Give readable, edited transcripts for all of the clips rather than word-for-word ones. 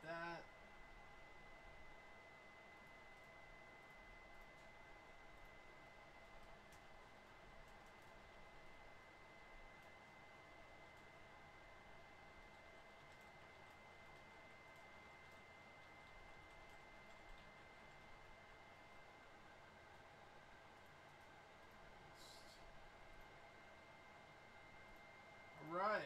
that. All right.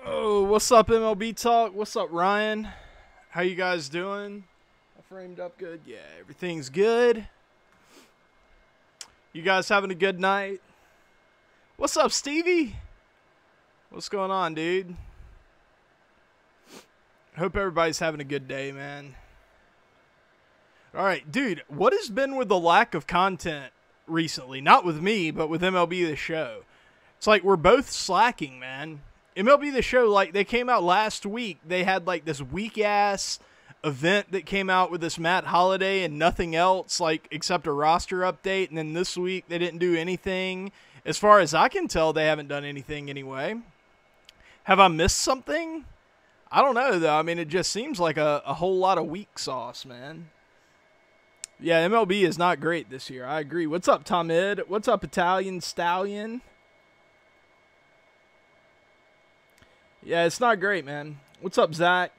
Oh, what's up, MLB Talk? What's up, Ryan? How you guys doing? I framed up good. Yeah, everything's good. You guys having a good night? What's up, Stevie? What's going on, dude? Hope everybody's having a good day, man. All right, dude, what has been with the lack of content recently? Not with me, but with MLB The Show. It's like we're both slacking, man. MLB The Show, like, they came out last week. They had, like, this weak-ass event that came out with this Matt Holliday and nothing else, like, except a roster update. And then this week, they didn't do anything. As far as I can tell, they haven't done anything anyway. Have I missed something? I don't know, though. I mean, it just seems like a whole lot of weak sauce, man. Yeah, MLB is not great this year. I agree. What's up, Tom Ed? What's up, Italian Stallion? Yeah, it's not great, man. What's up, Zach?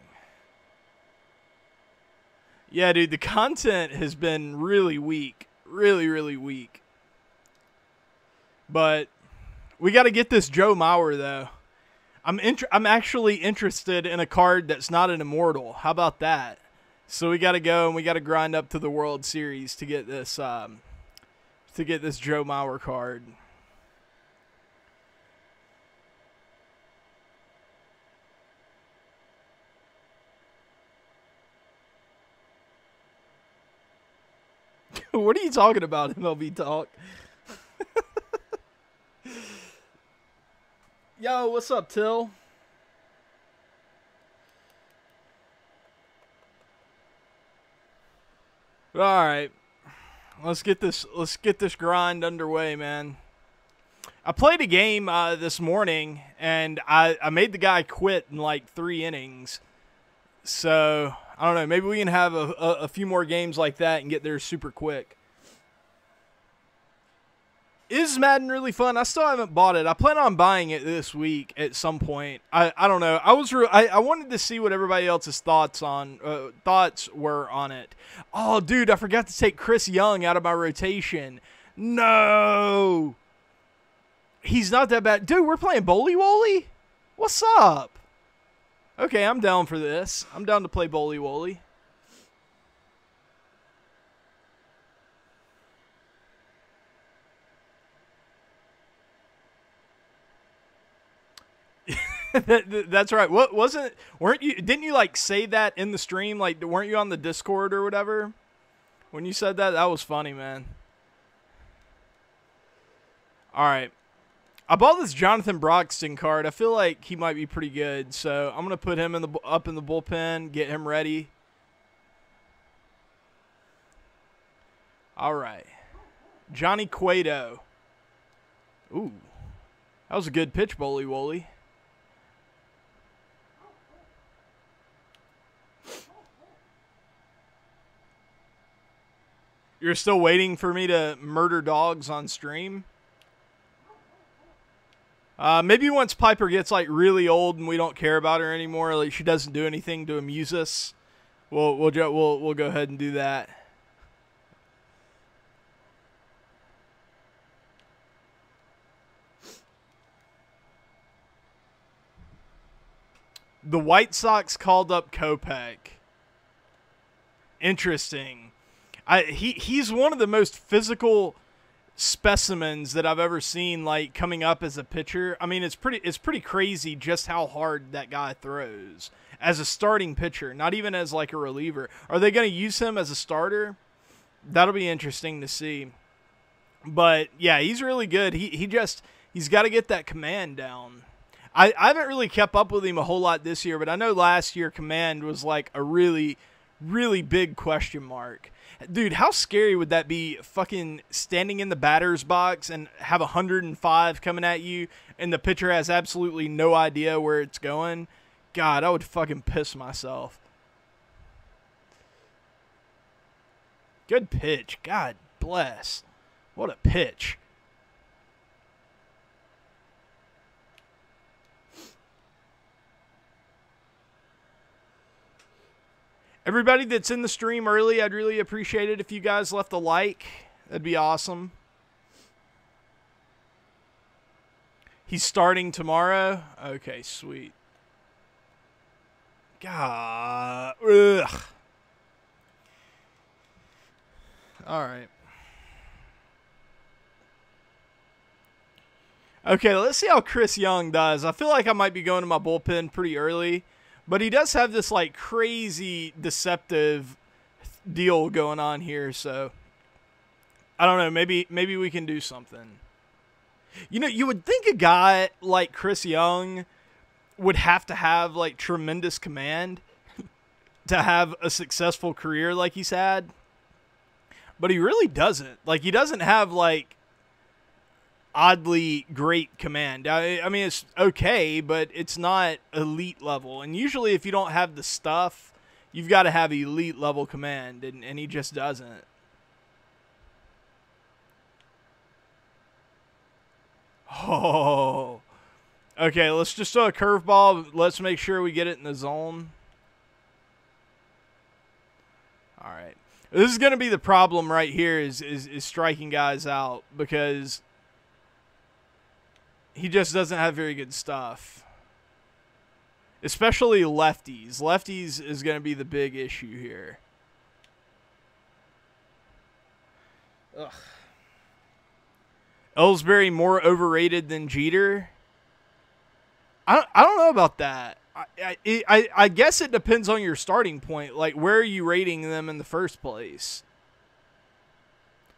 Yeah, dude, the content has been really weak. Really, really weak. But we got to get this Joe Mauer, though. I'm actually interested in a card that's not an immortal. How about that? So we got to go and we got to grind up to the World Series to get this Joe Mauer card. What are you talking about, MLB Talk? Yo, what's up, Till? All right, let's get this grind underway, man. I played a game this morning, and I made the guy quit in like 3 innings. So I don't know. Maybe we can have a few more games like that and get there super quick. Is Madden really fun? I still haven't bought it. I plan on buying it this week at some point. I don't know. I wanted to see what everybody else's thoughts were on it. Oh, dude, I forgot to take Chris Young out of my rotation. No. He's not that bad. Dude, we're playing Bowly Woly? What's up? Okay, I'm down for this. I'm down to play Bowly Woly. That's right. What wasn't? Weren't you? Didn't you like say that in the stream? Like, weren't you on the Discord or whatever when you said that? That was funny, man. All right, I bought this Jonathan Broxton card. I feel like he might be pretty good, so I'm gonna put him up in the bullpen, get him ready. All right, Johnny Cueto. Ooh, that was a good pitch, Bowly Woly. You're still waiting for me to murder dogs on stream? Maybe once Piper gets like really old and we don't care about her anymore, like she doesn't do anything to amuse us, we'll go ahead and do that. The White Sox called up Kopech. Interesting. He's one of the most physical specimens that I've ever seen, like, coming up as a pitcher. I mean, it's pretty crazy just how hard that guy throws as a starting pitcher, not even as like a reliever. Are they going to use him as a starter? That'll be interesting to see. But yeah, he's really good. He's got to get that command down. I haven't really kept up with him a whole lot this year, but I know last year command was like a really, really big question mark. Dude, how scary would that be? Fucking standing in the batter's box and have 105 coming at you, and the pitcher has absolutely no idea where it's going. God, I would fucking piss myself. Good pitch. God bless. What a pitch. Everybody that's in the stream early, I'd really appreciate it if you guys left a like. That'd be awesome. He's starting tomorrow? Okay, sweet. God. Ugh. All right. Okay, let's see how Chris Young does. I feel like I might be going to my bullpen pretty early. But he does have this, like, crazy deceptive deal going on here, so I don't know. Maybe we can do something. You know, you would think a guy like Chris Young would have to have, like, tremendous command to have a successful career like he's had. But he really doesn't. Like, he doesn't have, like, oddly great command. I mean, it's okay, but it's not elite level. And usually if you don't have the stuff, you've got to have elite level command, and he just doesn't. Oh. Okay, let's just throw a curveball. Let's make sure we get it in the zone. All right. This is going to be the problem right here is striking guys out, because he just doesn't have very good stuff. Especially lefties. Lefties is going to be the big issue here. Ugh. Ellsbury more overrated than Jeter? I don't know about that. I guess it depends on your starting point. Like, where are you rating them in the first place?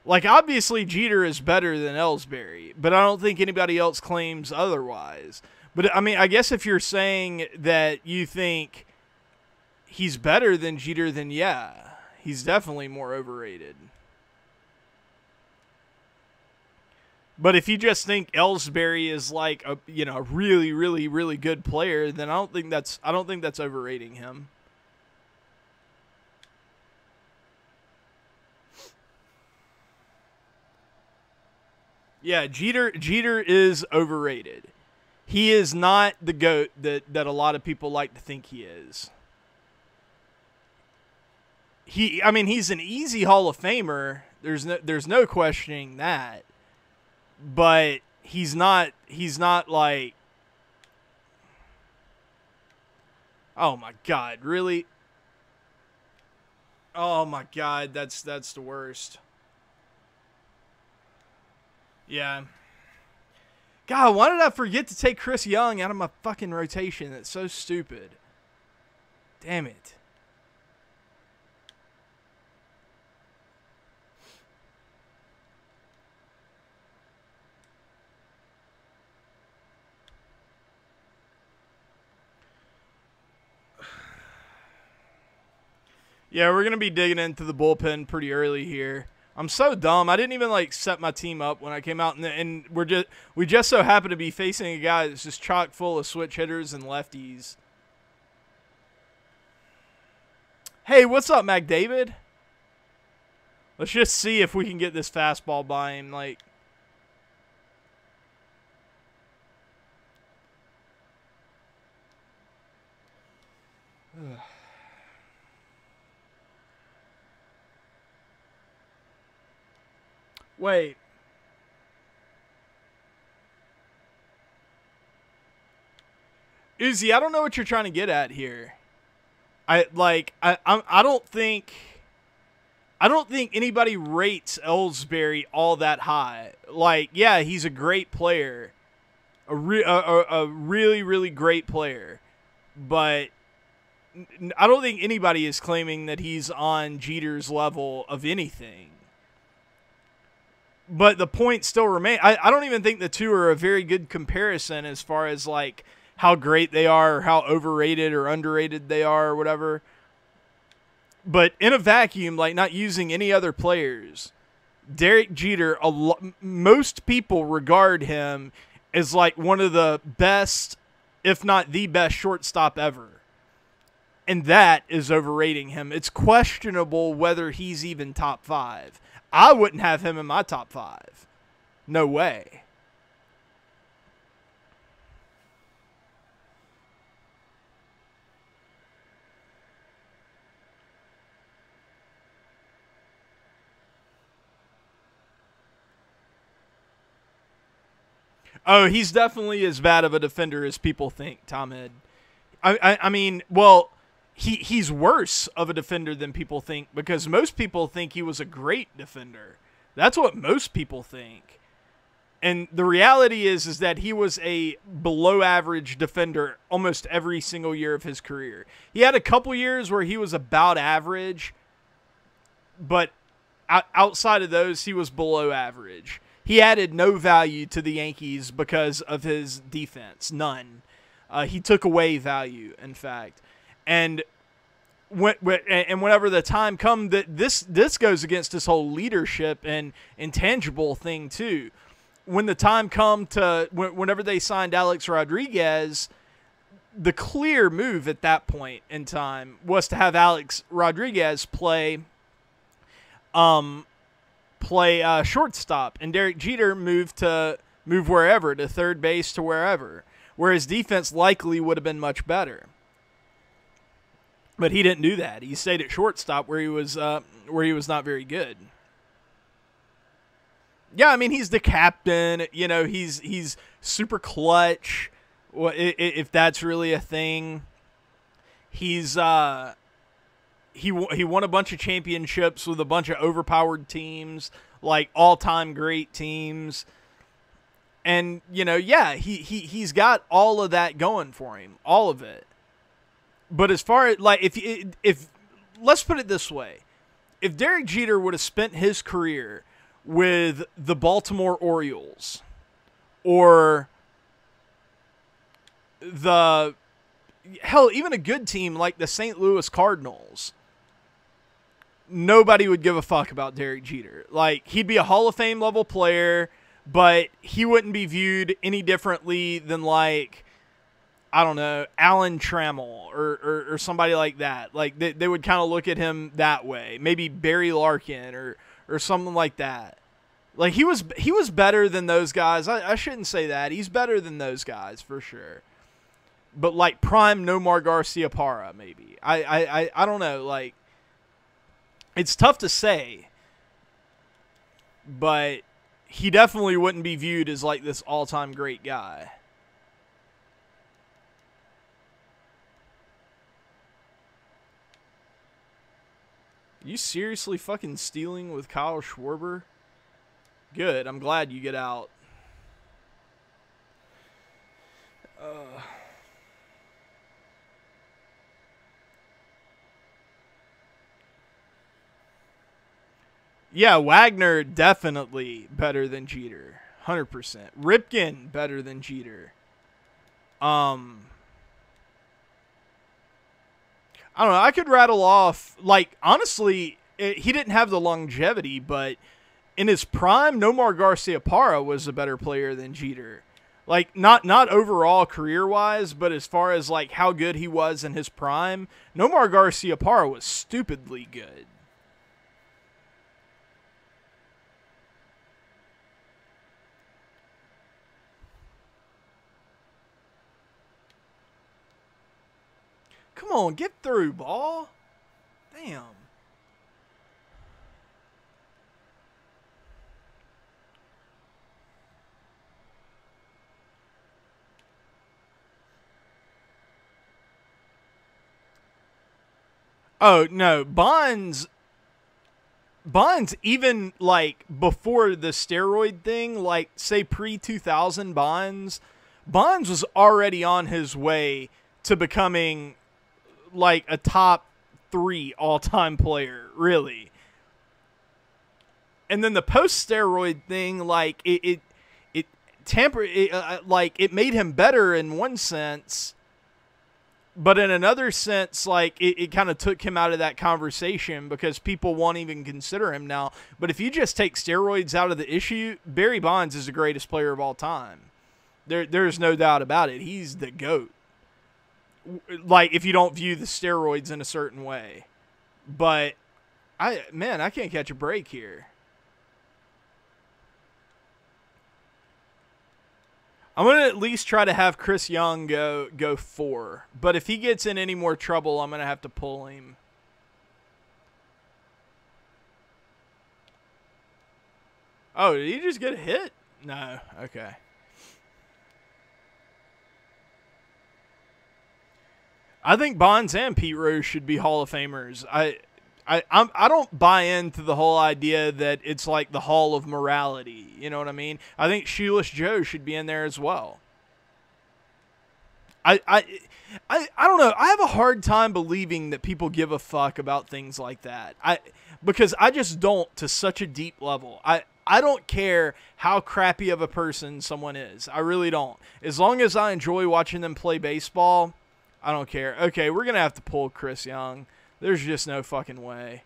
Like, obviously, Jeter is better than Ellsbury, but I don't think anybody else claims otherwise. But, I mean, I guess if you're saying that you think he's better than Jeter, then yeah, he's definitely more overrated. But if you just think Ellsbury is like a, you know, really, really, really good player, then I don't think that's overrating him. Yeah, Jeter is overrated. He is not the GOAT that a lot of people like to think he is. I mean, he's an easy Hall of Famer. There's no questioning that. But he's not like, oh my God, really? Oh my God, that's the worst. Yeah. God, why did I forget to take Chris Young out of my fucking rotation? That's so stupid. Damn it. Yeah, we're going to be digging into the bullpen pretty early here. I'm so dumb. I didn't even, like, set my team up when I came out, and we just so happen to be facing a guy that's just chock full of switch hitters and lefties. Hey, what's up, McDavid? Let's just see if we can get this fastball by him, like. Ugh. Wait. Uzi, I don't know what you're trying to get at here. I don't think anybody rates Ellsbury all that high. Like, yeah, he's a great player. A really, really great player. But I don't think anybody is claiming that he's on Jeter's level of anything. But the point still remains. I don't even think the two are a very good comparison as far as, like, how great they are or how overrated or underrated they are or whatever. But in a vacuum, like not using any other players, Derek Jeter, most people regard him as like one of the best, if not the best shortstop ever. And that is overrating him. It's questionable whether he's even top 5. I wouldn't have him in my top 5. No way. Oh, he's definitely as bad of a defender as people think, Tom Ed. I mean, well, he's worse of a defender than people think, because most people think he was a great defender. That's what most people think. And the reality is that he was a below average defender almost every single year of his career. He had a couple years where he was about average, but outside of those, he was below average. He added no value to the Yankees because of his defense. None. He took away value, in fact. And whenever the time comes, this goes against his whole leadership and intangible thing too. When the time come to whenever they signed Alex Rodriguez, the clear move at that point in time was to have Alex Rodriguez play shortstop, and Derek Jeter move wherever, to third base, to wherever, where his defense likely would have been much better. But he didn't do that. He stayed at shortstop where he was not very good. Yeah, I mean, he's the captain. You know, he's super clutch, if that's really a thing. He's he won a bunch of championships with a bunch of overpowered teams, like all-time great teams. And, you know, yeah, he's got all of that going for him, all of it. But as far as, like, if let's put it this way. If Derek Jeter would have spent his career with the Baltimore Orioles or even a good team like the St. Louis Cardinals, nobody would give a fuck about Derek Jeter. Like, he'd be a Hall of Fame level player, but he wouldn't be viewed any differently than, like, I don't know, Alan Trammell or somebody like that. Like, they would kind of look at him that way. Maybe Barry Larkin or something like that. Like, he was better than those guys. I shouldn't say that. He's better than those guys for sure. But, like, prime Nomar Garciaparra, maybe. I don't know. Like, it's tough to say. But he definitely wouldn't be viewed as, like, this all-time great guy. You seriously fucking stealing with Kyle Schwarber? Good. I'm glad you get out. Yeah, Wagner definitely better than Jeter. 100%. Ripken better than Jeter. I don't know. I could rattle off, like, honestly, he didn't have the longevity, but in his prime, Nomar Garciaparra was a better player than Jeter. Like, not overall career-wise, but as far as, like, how good he was in his prime, Nomar Garciaparra was stupidly good. Come on, get through, ball. Damn. Oh, no. Bonds, even, like, before the steroid thing, like, say, pre-2000 Bonds was already on his way to becoming, like, a top 3 all-time player, really. And then the post-steroid thing, like, it made him better in one sense, But in another sense, like, it kind of took him out of that conversation because people won't even consider him now. But if you just take steroids out of the issue, Barry Bonds is the greatest player of all time. There's no doubt about it. He's the GOAT. Like, if you don't view the steroids in a certain way. But, I can't catch a break here. I'm going to at least try to have Chris Young go 4. But if he gets in any more trouble, I'm going to have to pull him. Oh, did he just get a hit? No. Okay. I think Bonds and Pete Rose should be Hall of Famers. I don't buy into the whole idea that it's like the Hall of Morality. You know what I mean? I think Shoeless Joe should be in there as well. I don't know. I have a hard time believing that people give a fuck about things like that. Because I just don't, to such a deep level. I don't care how crappy of a person someone is. I really don't. As long as I enjoy watching them play baseball, I don't care. Okay, we're going to have to pull Chris Young. There's just no fucking way.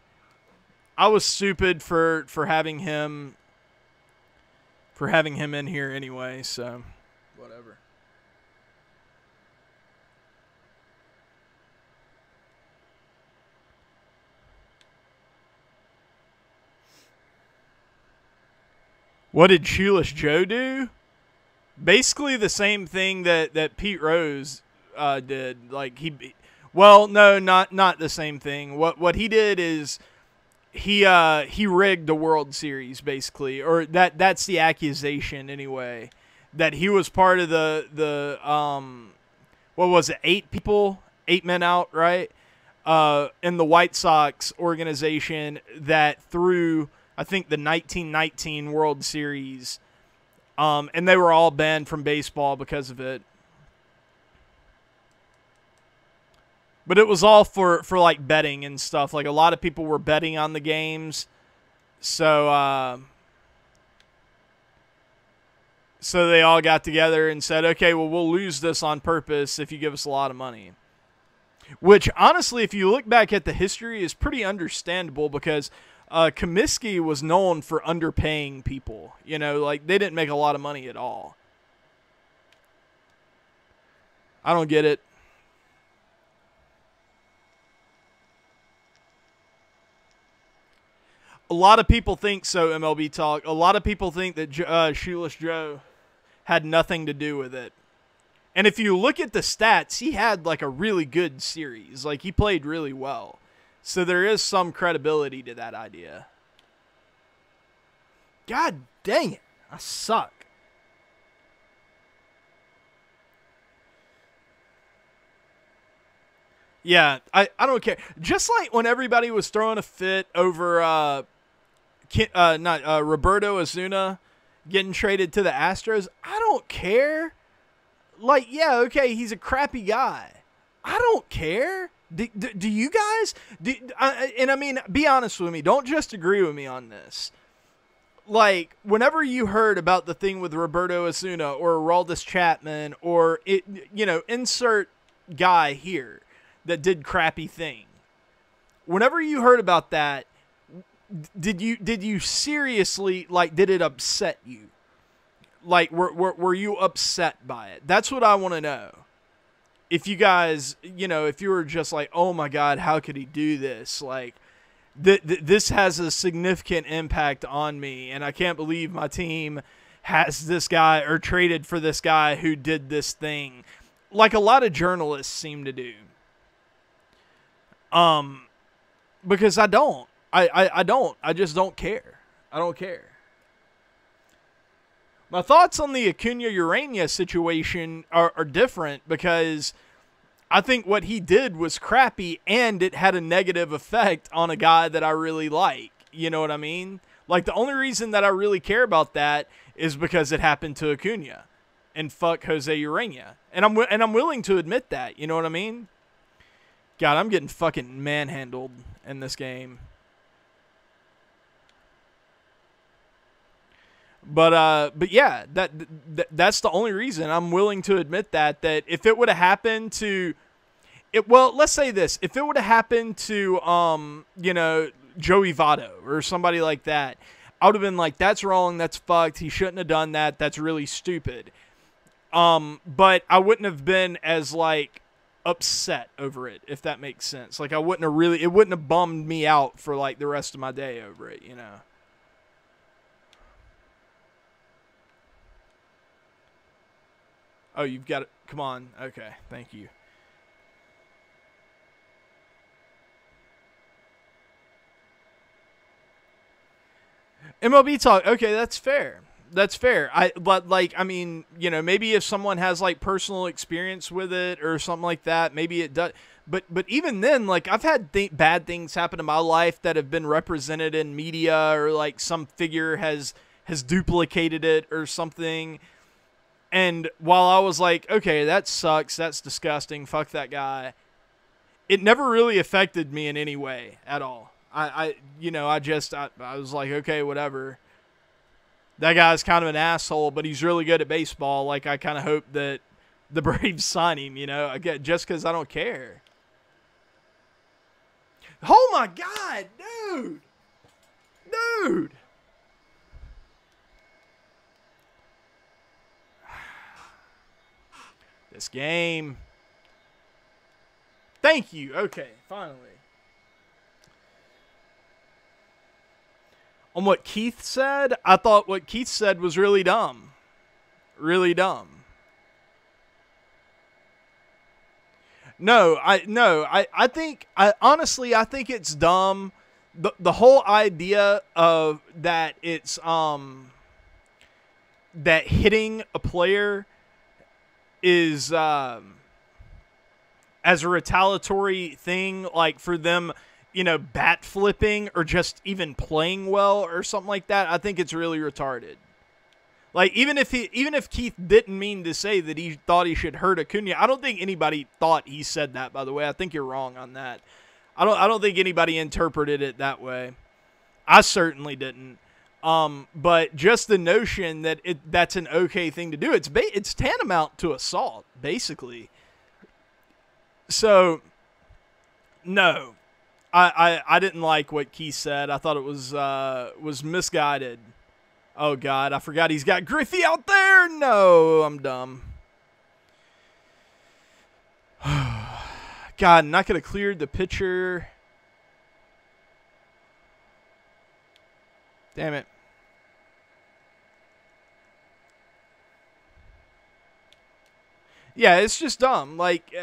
I was stupid for having him in here anyway, so whatever. What did Shoeless Joe do? Basically the same thing that Pete Rose did. Like well, no, not the same thing. What he did is he rigged the World Series, basically, or that's the accusation anyway. That he was part of the what was it, 8 men out, right? In the White Sox organization that threw, I think, the 1919 World Series, and they were all banned from baseball because of it. But it was all for like betting and stuff. Like a lot of people were betting on the games. So they all got together and said, okay, well, we'll lose this on purpose if you give us a lot of money. Which, honestly, if you look back at the history, is pretty understandable because Comiskey was known for underpaying people. You know, like they didn't make a lot of money at all. I don't get it. A lot of people think so, MLB Talk. A lot of people think that Shoeless Joe had nothing to do with it. And if you look at the stats, he had like a really good series. Like he played really well. So there is some credibility to that idea. God dang it. I suck. Yeah, I don't care. Just like when everybody was throwing a fit over Roberto Osuna getting traded to the Astros, I don't care. Like, yeah, okay, he's a crappy guy. I don't care. Do you guys? And I mean, be honest with me. Don't just agree with me on this. Like, whenever you heard about the thing with Roberto Osuna or Aroldis Chapman or, insert guy here that did crappy thing. Whenever you heard about that, did you seriously, like, did it upset you? Like, were you upset by it? That's what I want to know. If you guys, if you were just like, oh my God, how could he do this? Like, this has a significant impact on me, and I can't believe my team has this guy or traded for this guy who did this thing. Like a lot of journalists seem to do. Because I don't. I don't. I just don't care. I don't care. My thoughts on the Acuna-Urania situation are different because I think what he did was crappy and it had a negative effect on a guy that I really like. You know what I mean? Like, the only reason that I really care about that is because it happened to Acuna and fuck Jose Urania. And I'm willing to admit that. You know what I mean? God, I'm getting fucking manhandled in this game. But yeah, that's the only reason I'm willing to admit that if it would have happened to, Well, let's say this. If it would have happened to, you know, Joey Votto or somebody like that, I would have been like, that's wrong, that's fucked, he shouldn't have done that, that's really stupid. But I wouldn't have been as, like, upset over it, if that makes sense. Like, it wouldn't have bummed me out for, like, the rest of my day over it, you know. Oh, you've got it. Come on. Okay, thank you. MLB talk. Okay, that's fair. That's fair. But like, I mean, you know, maybe if someone has like personal experience with it or something like that, maybe it does. But even then, like, I've had bad things happen in my life that have been represented in media, or like some figure has duplicated it or something. And while I was like, okay, that sucks, that's disgusting, fuck that guy, it never really affected me in any way at all. I was like, okay, whatever. That guy's kind of an asshole, but he's really good at baseball. Like, I kind of hope that the Braves sign him, you know, again, just because I don't care. Oh my God, dude! Dude! This game. Thank you. Okay, finally. On what Keith said, I thought what Keith said was really dumb. Really dumb. Honestly, I think it's dumb. The whole idea of that it's that hitting a player is as a retaliatory thing, like for them, you know, bat flipping or just even playing well or something like that, I think it's really retarded. Like, even if Keith didn't mean to say that he thought he should hurt Acuna, I don't think anybody thought he said that, by the way. I think you're wrong on that. I don't think anybody interpreted it that way. I certainly didn't. But just the notion that that's an okay thing to do, it's tantamount to assault, basically. So, no. I didn't like what Keith said. I thought it was misguided. Oh, God, I forgot he's got Griffey out there. No, I'm dumb. God, not going to clear the pitcher. Damn it. Yeah, it's just dumb. Like,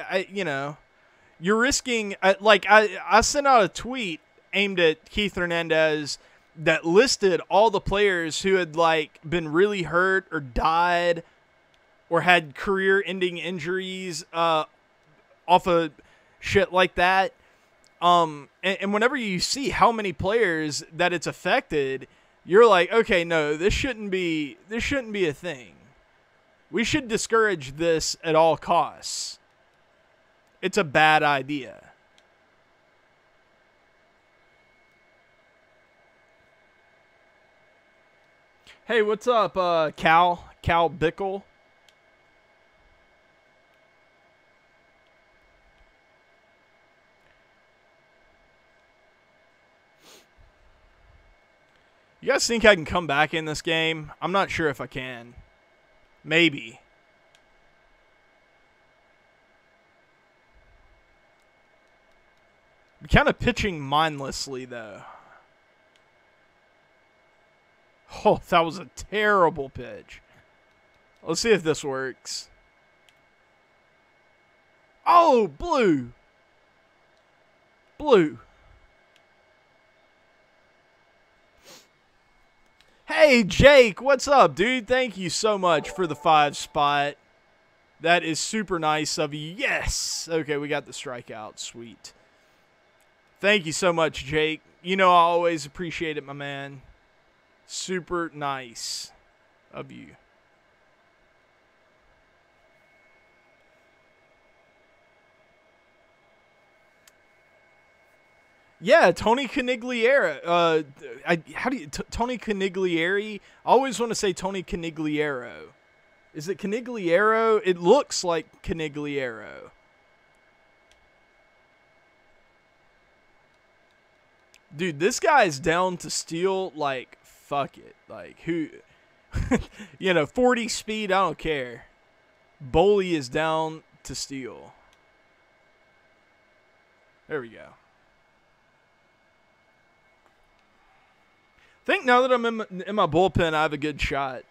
you're risking, I sent out a tweet aimed at Keith Hernandez that listed all the players who had, like, been really hurt or died or had career-ending injuries off of shit like that. And whenever you see how many players that it's affected, you're like, okay, no, this shouldn't be a thing. We should discourage this at all costs. It's a bad idea. Hey, what's up, Cal Bickle? You guys think I can come back in this game? I'm not sure if I can. Maybe. I'm kind of pitching mindlessly, though. Oh, that was a terrible pitch. Let's see if this works. Oh, blue. Blue. Hey, Jake, what's up, dude? Thank you so much for the 5 spot. That is super nice of you. Yes! Okay, we got the strikeout. Sweet. Thank you so much, Jake. You know I always appreciate it, my man. Super nice of you. Yeah, Tony Canigliere. Tony Canigliere? I always want to say Tony Canigliero. Is it Canigliero? It looks like Canigliero. Dude, this guy's down to steal, like, fuck it. Like, who, 40 speed, I don't care. Boley is down to steal. There we go. I think now that I'm in my bullpen, I have a good shot.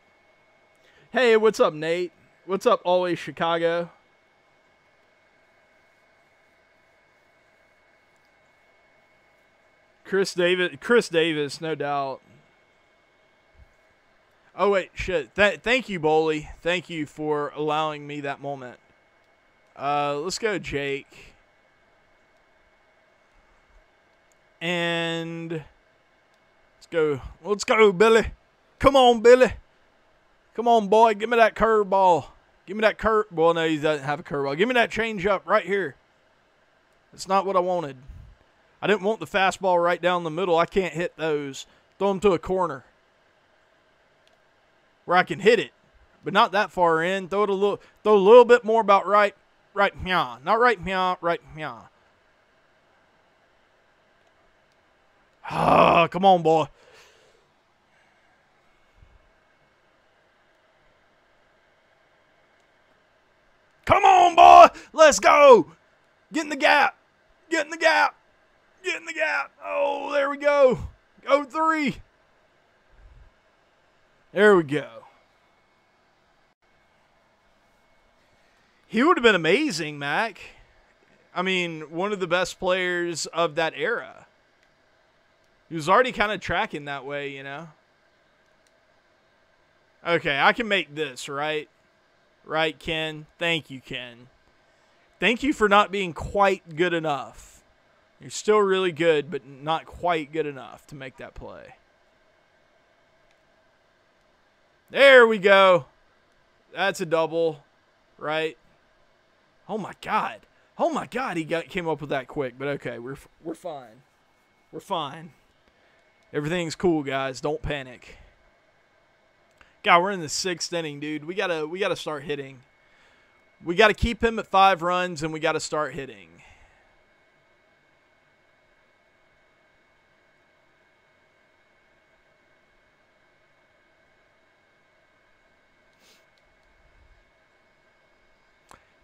Hey, what's up, Nate? What's up, Always Chicago? Chris Davis, no doubt. Oh, wait, shit. Thank you, Boley. Thank you for allowing me that moment. Let's go, Jake. And let's go, Billy. Come on, Billy. Come on, boy. Give me that curveball. Give me that Well, no, he doesn't have a curveball. Give me that changeup right here. That's not what I wanted. I didn't want the fastball right down the middle. I can't hit those. Throw them to a corner where I can hit it, but not that far in. Throw a little bit more about right meow. Not right meow, right meow. Ah, come on, boy. Come on, boy. Let's go. Get in the gap. Get in the gap. Get in the gap. Oh, there we go. Go 3. There we go. He would have been amazing, Mac. I mean, one of the best players of that era. He was already kind of tracking that way, you know. Okay, I can make this, right? Right, Ken? Thank you, Ken. Thank you for not being quite good enough. You're still really good, but not quite good enough to make that play. There we go. That's a double, right? Oh my God. Oh my God, he came up with that quick. But okay, we're fine. We're fine. Everything's cool, guys. Don't panic. God, we're in the 6th inning, dude. We gotta start hitting. We gotta keep him at 5 runs, and we gotta start hitting.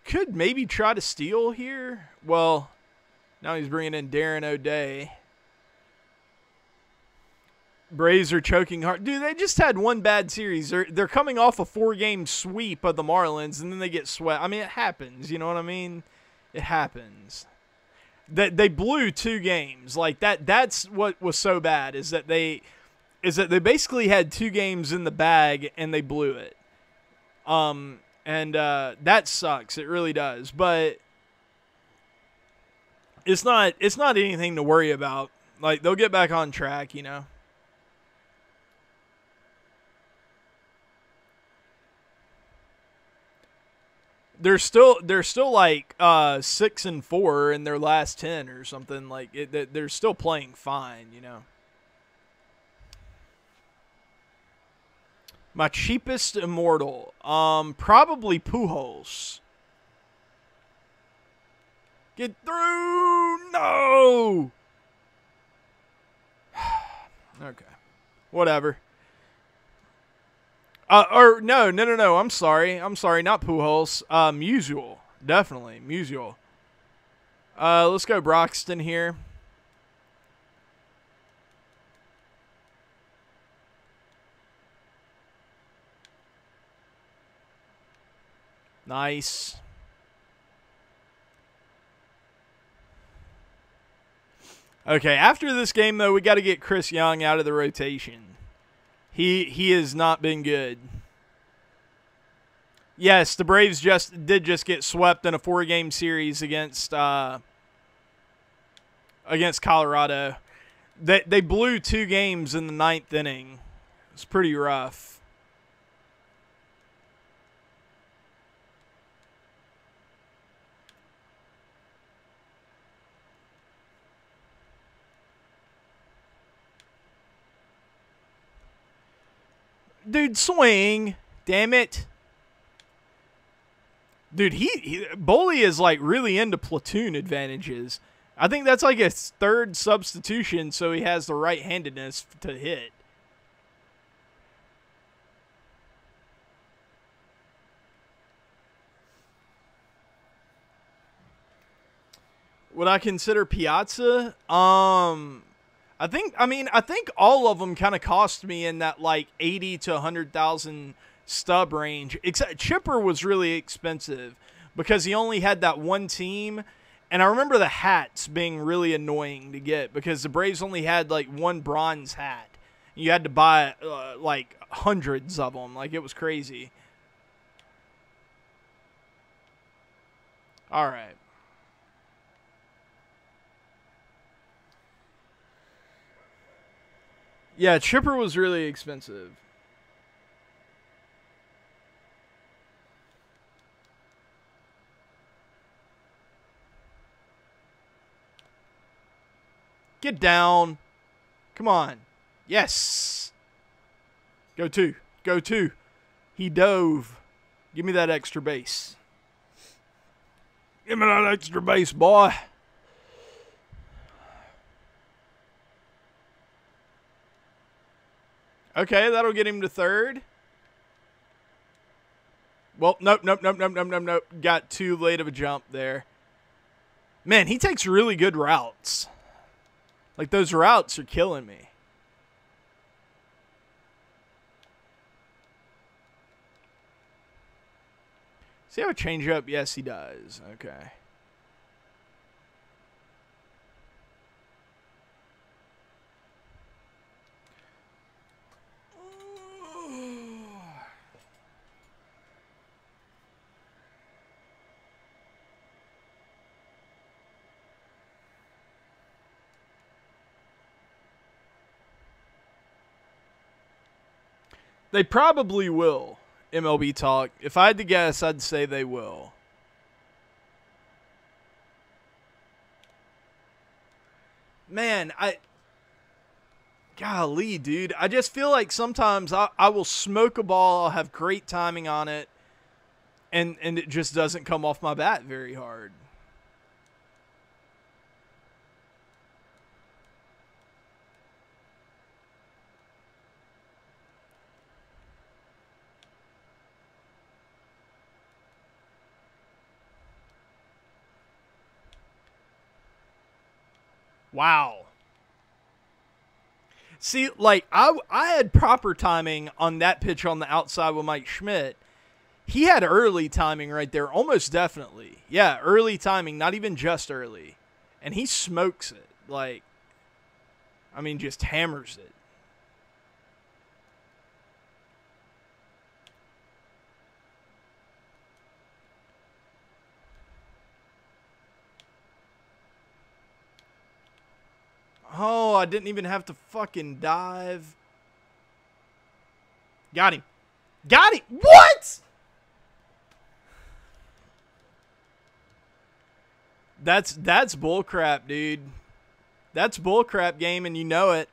Could maybe try to steal here. Well, now he's bringing in Darren O'Day. Braves are choking hard. Dude, they just had one bad series. They're coming off a 4-game sweep of the Marlins, and then they get swept. I mean, it happens. You know what I mean? It happens. They blew 2 games. Like that's what was so bad is that they basically had 2 games in the bag and they blew it. And that sucks. It really does. But it's not anything to worry about. Like, they'll get back on track, you know. They're still like 6-4 in their last 10 or something. Like they're still playing fine, you know. My cheapest immortal, probably Pujols. Get through, no. Okay, whatever. Or no. I'm sorry, not Pujols. Musial, definitely Musial. Let's go Broxton here. Nice. Okay, after this game, though, we got to get Chris Young out of the rotation. He has not been good. Yes, the Braves did get swept in a 4-game series against Colorado. They blew 2 games in the 9th inning. It's pretty rough. Dude, swing. Damn it. Dude, Boley is like really into platoon advantages. I think that's like his third substitution, so he has the right-handedness to hit. Would I consider Piazza? I think all of them kind of cost me in that like 80 to 100,000 stub range. Except Chipper was really expensive because he only had that one team. And I remember the hats being really annoying to get because the Braves only had like one bronze hat. You had to buy like hundreds of them. Like, it was crazy. All right. Yeah, Chipper was really expensive. Get down. Come on. Yes. Go two. Go two. He dove. Give me that extra base. Give me that extra base, boy. Okay, that'll get him to third. Well, nope. Got too late of a jump there. Man, he takes really good routes. Like, those routes are killing me. Does he have a changeup? Yes, he does. Okay. They probably will, MLB Talk. If I had to guess, I'd say they will. Man, golly, dude. I just feel like sometimes I will smoke a ball, I'll have great timing on it, and it just doesn't come off my bat very hard. Wow. See, like, I had proper timing on that pitch on the outside with Mike Schmidt. He had early timing right there, almost definitely. Yeah, early timing, not even just early. And he smokes it. Like, I mean, just hammers it. Oh, I didn't even have to fucking dive. Got him. Got him. What? That's bullcrap, dude. That's bullcrap game, and you know it.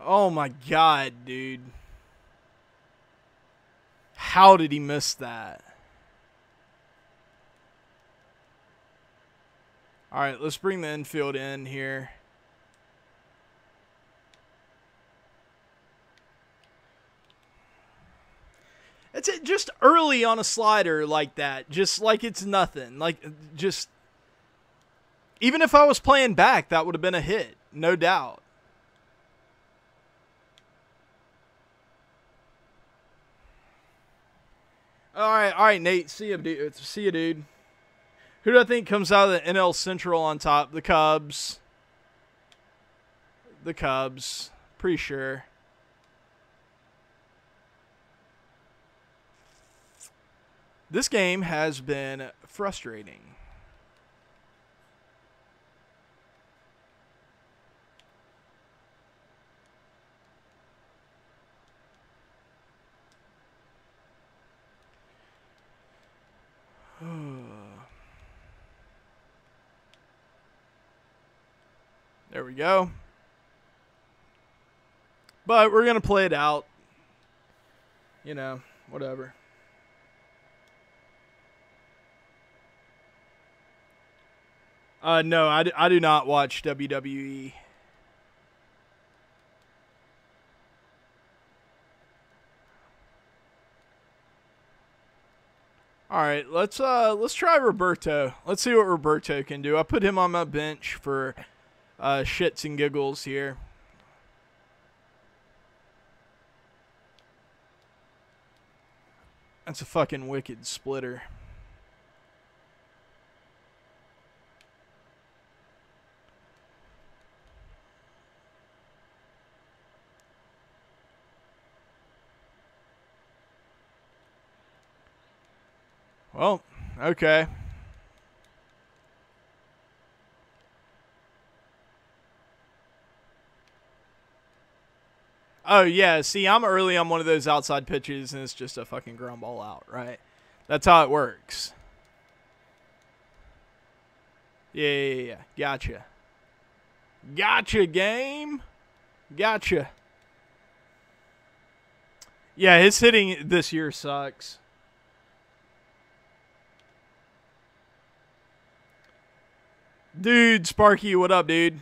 Oh my god, dude. How did he miss that? All right, let's bring the infield in here. It's just early on a slider like that, just like it's nothing. Like, just, even if I was playing back, that would have been a hit, no doubt. All right, Nate. See you, dude. Who do I think comes out of the NL Central on top? The Cubs. The Cubs. Pretty sure. This game has been frustrating. There we go. But we're going to play it out. You know, whatever. No, I do not watch WWE. All right, let's try Roberto. Let's see what Roberto can do. I put him on my bench for shits and giggles here. That's a fucking wicked splitter. Well, okay. Oh, yeah. See, I'm early on one of those outside pitches, and it's just a fucking ground ball out, right? That's how it works. Yeah. Gotcha. Gotcha, game. Gotcha. Yeah, his hitting this year sucks. Dude, Sparky, what up, dude?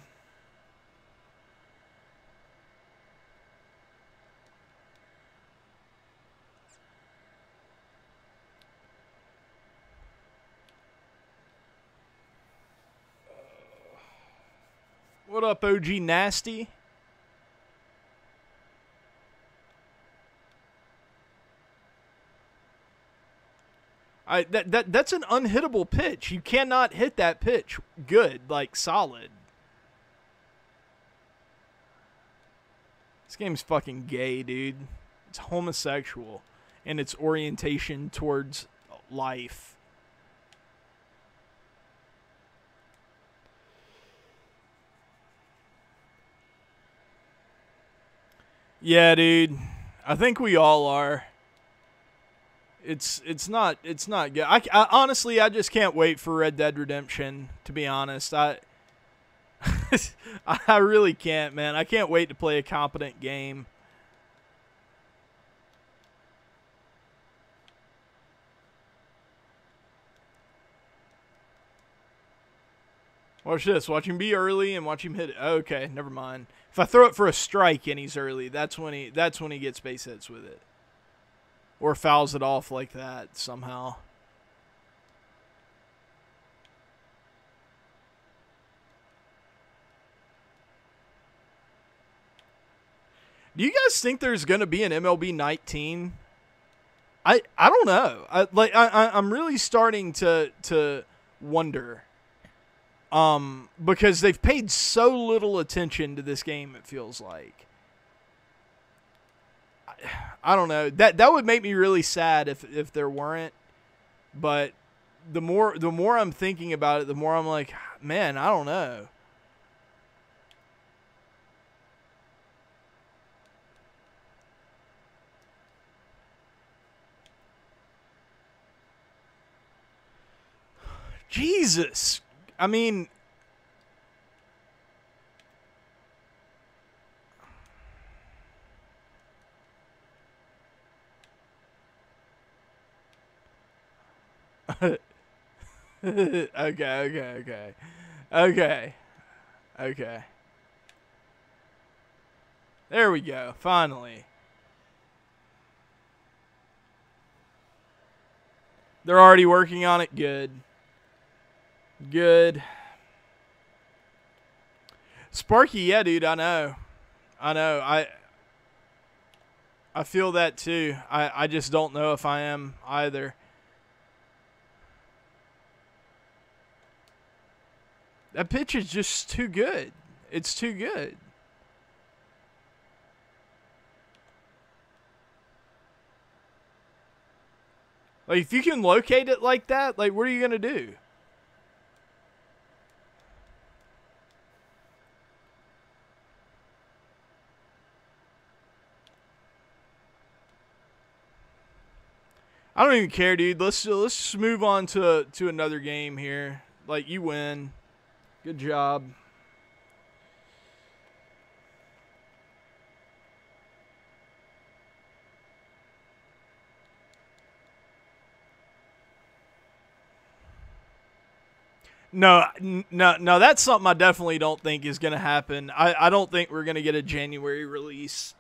What up, OG Nasty? That's an unhittable pitch. You cannot hit that pitch good, like solid. This game's fucking gay, dude. It's homosexual in its orientation towards life. Yeah, dude. I think we all are. It's not good. I honestly, I just can't wait for Red Dead Redemption, to be honest. I really can't, man. I can't wait to play a competent game. Watch this. Watch him be early and watch him hit it. Okay, never mind. If I throw it for a strike and he's early, that's when he gets base hits with it. Or fouls it off like that somehow. Do you guys think there's going to be an MLB 19? I don't know. I'm really starting to wonder. Because they've paid so little attention to this game, it feels like. I don't know. That would make me really sad if there weren't. But the more I'm thinking about it, the more I'm like, man, I don't know. Jesus. I mean, okay. There we go. Finally. They're already working on it. Good. Sparky, yeah, dude, I know. I feel that too. I just don't know if I am either. That pitch is just too good. It's too good. Like, if you can locate it like that, like, what are you going to do? I don't even care, dude. Let's just move on to another game here. Like, you win. Good job. No, no, that's something I definitely don't think is going to happen. I don't think we're going to get a January release.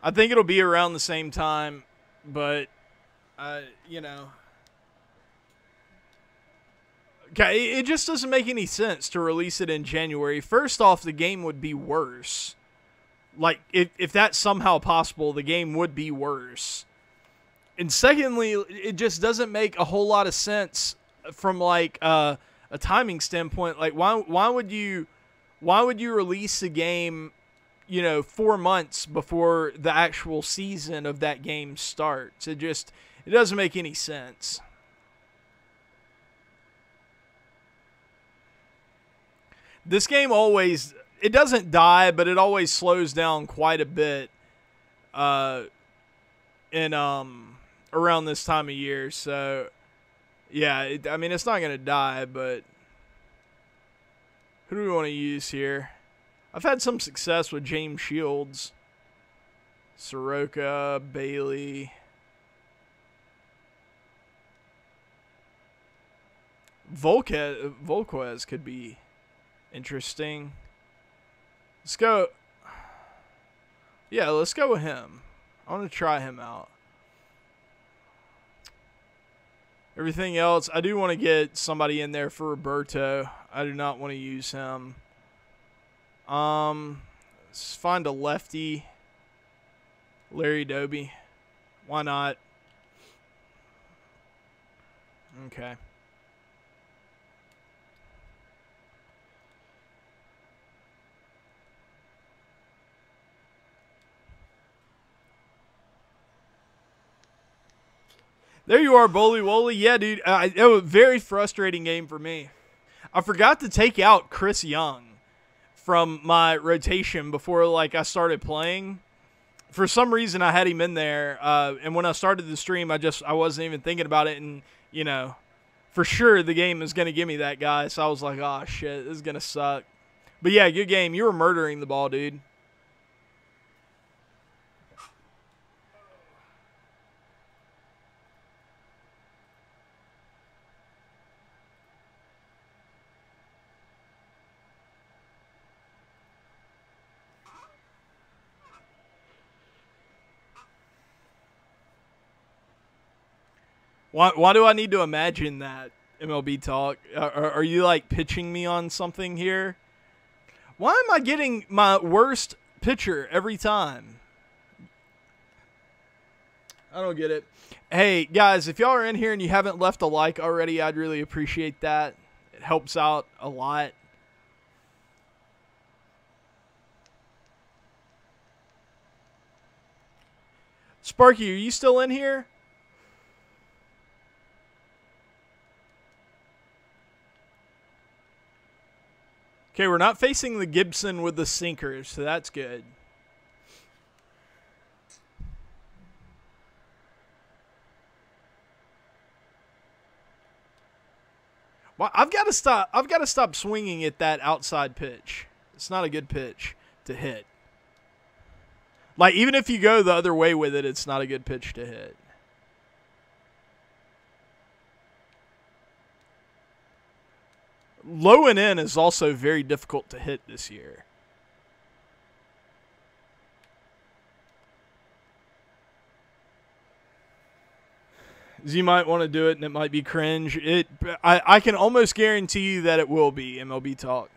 I think it'll be around the same time, but, you know. Okay, it just doesn't make any sense to release it in January. First off, the game would be worse. Like, if that's somehow possible, the game would be worse. And secondly, it just doesn't make a whole lot of sense from, like, a timing standpoint. Like, why would you release a game, you know, 4 months before the actual season of that game starts? It doesn't make any sense. This game always, it doesn't die, but it always slows down quite a bit in around this time of year. So yeah, I mean, it's not going to die, but who do we want to use here? I've had some success with James Shields, Soroka, Bailey. Volquez could be interesting. Let's go. Yeah, let's go with him. I want to try him out. Everything else, I do want to get somebody in there for Roberto. I do not want to use him. Let's find a lefty. Larry Doby. Why not? Okay. There you are, Boley Woley. Yeah, dude. It was a very frustrating game for me. I forgot to take out Chris Young from my rotation before, like, I started playing. For some reason, I had him in there. And when I started the stream, I wasn't even thinking about it. And, you know, for sure the game is going to give me that guy. So I was like, oh, shit, this is going to suck. But, yeah, good game. You were murdering the ball, dude. Why do I need to imagine that, MLB Talk? Are you, like, pitching me on something here? Why am I getting my worst pitcher every time? I don't get it. Hey, guys, if y'all are in here and you haven't left a like already, I'd really appreciate that. It helps out a lot. Sparky, are you still in here? Okay, we're not facing the Gibson with the sinkers, so that's good. Well, I've got to stop swinging at that outside pitch. It's not a good pitch to hit. Like, even if you go the other way with it, it's not a good pitch to hit. Low and in is also very difficult to hit this year. You might want to do it, and it might be cringe. I can almost guarantee you that it will be, MLB Talk.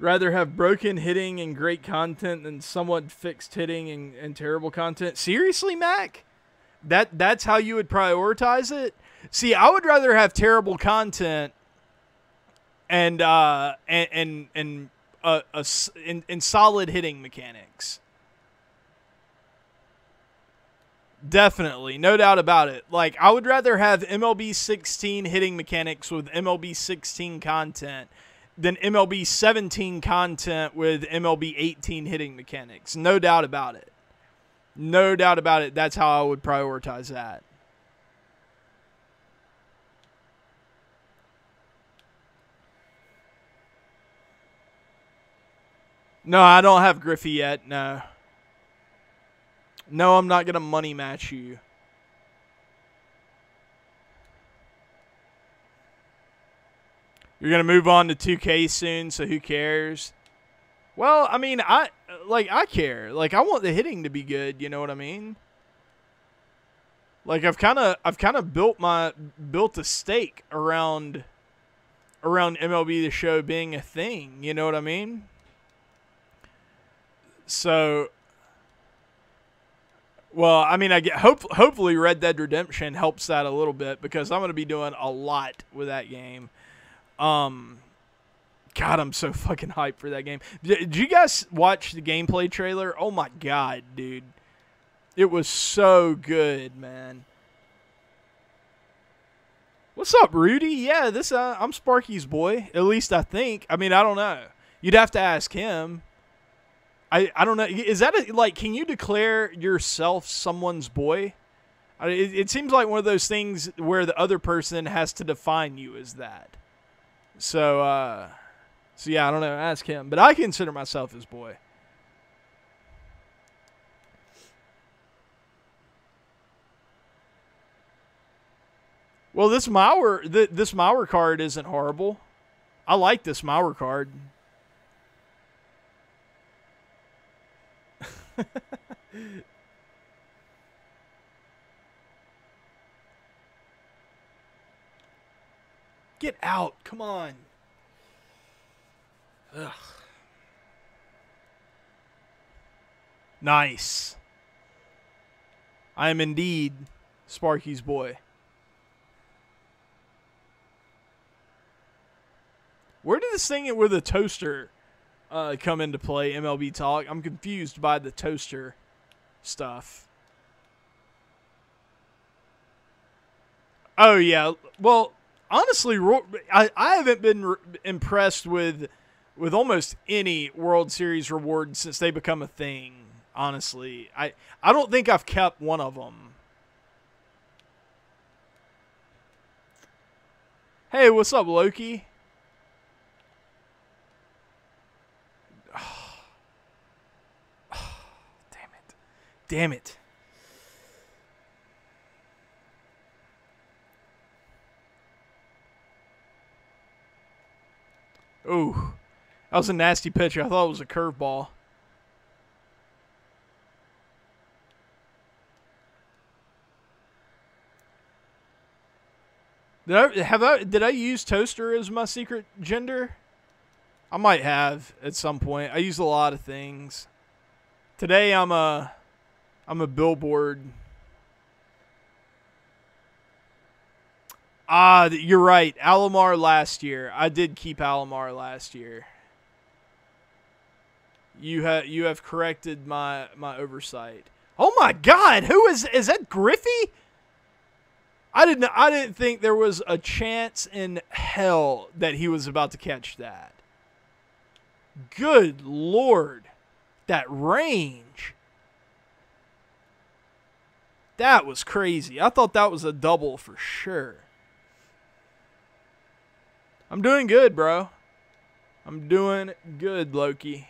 Rather have broken hitting and great content than somewhat fixed hitting and terrible content. Seriously, Mac? That's how you would prioritize it? See, I would rather have terrible content and solid hitting mechanics. Definitely, no doubt about it. Like, I would rather have MLB 16 hitting mechanics with MLB 16 content than MLB 17 content with MLB 18 hitting mechanics. No doubt about it. No doubt about it. That's how I would prioritize that. No, I don't have Griffey yet. No. No, I'm not going to money match you. You're going to move on to 2K soon, so who cares? Well, I mean, I care. Like, I want the hitting to be good, you know what I mean? Like, I've kind of built a stake around MLB The Show being a thing, you know what I mean? So, well, I mean, hopefully Red Dead Redemption helps that a little bit, because I'm going to be doing a lot with that game. God, I'm so fucking hyped for that game. Did you guys watch the gameplay trailer? Oh my god, dude. It was so good, man. What's up, Rudy? Yeah, I'm Sparky's boy. At least I think. I mean, I don't know. You'd have to ask him. I don't know. Is that like, can you declare yourself someone's boy? It seems like one of those things where the other person has to define you as that. So yeah, I don't know. Ask him. But I consider myself his boy. Well, this Mauer card isn't horrible. I like this Mauer card. Get out. Come on. Ugh. Nice. I am indeed Sparky's boy. Where did this thing with a toaster come into play, MLB Talk? I'm confused by the toaster stuff. Oh, yeah. Well, honestly, I haven't been impressed with almost any World Series reward since they become a thing, honestly. I don't think I've kept one of them. Hey, what's up, Loki? Damn it. Ooh. That was a nasty pitch. I thought it was a curveball. Did I use toaster as my secret gender? I might have at some point. I use a lot of things. Today I'm a billboard. Ah, you're right. Alomar last year. I did keep Alomar last year. You have corrected my oversight. Oh my God, who is that Griffey? I didn't think there was a chance in hell that he was about to catch that. Good Lord. That range. That was crazy. I thought that was a double for sure. I'm doing good, bro. I'm doing good, Loki.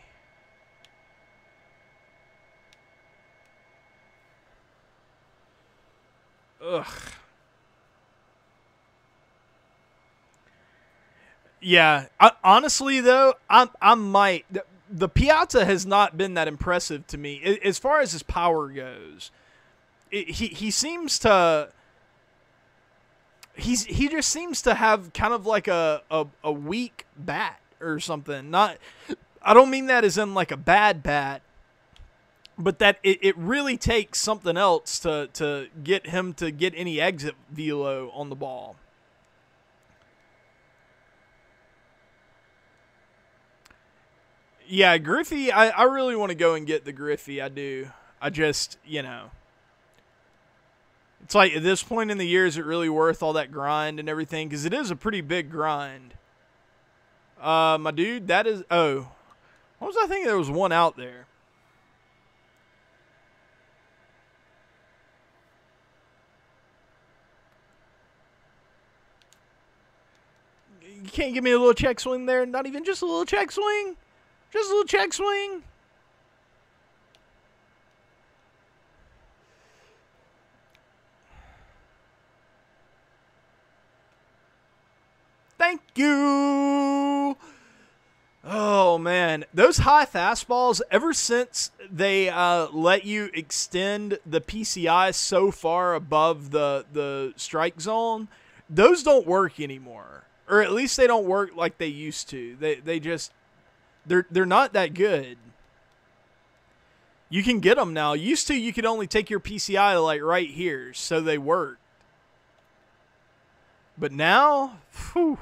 Ugh. Yeah. Honestly, though, I might. The Piazza has not been that impressive to me as far as his power goes. He seems to. He just seems to have kind of like a weak bat or something. Not, I don't mean that as in like a bad bat, but that it really takes something else to get him to get any exit velo on the ball. Yeah, Griffey, I really want to go and get the Griffey. I do. I just, it's like at this point in the year, is it really worth all that grind and everything? Because it is a pretty big grind. My dude, that is... Oh. What was I thinking? There was one out there. You can't give me a little check swing there? Not even just a little check swing? Just a little check swing? Thank you. Oh, man. Those high fastballs, ever since they let you extend the PCI so far above the strike zone, those don't work anymore. Or at least they don't work like they used to. They're not that good. You can get them now. Used to, you could only take your PCI to like right here, so they work. But now, whew,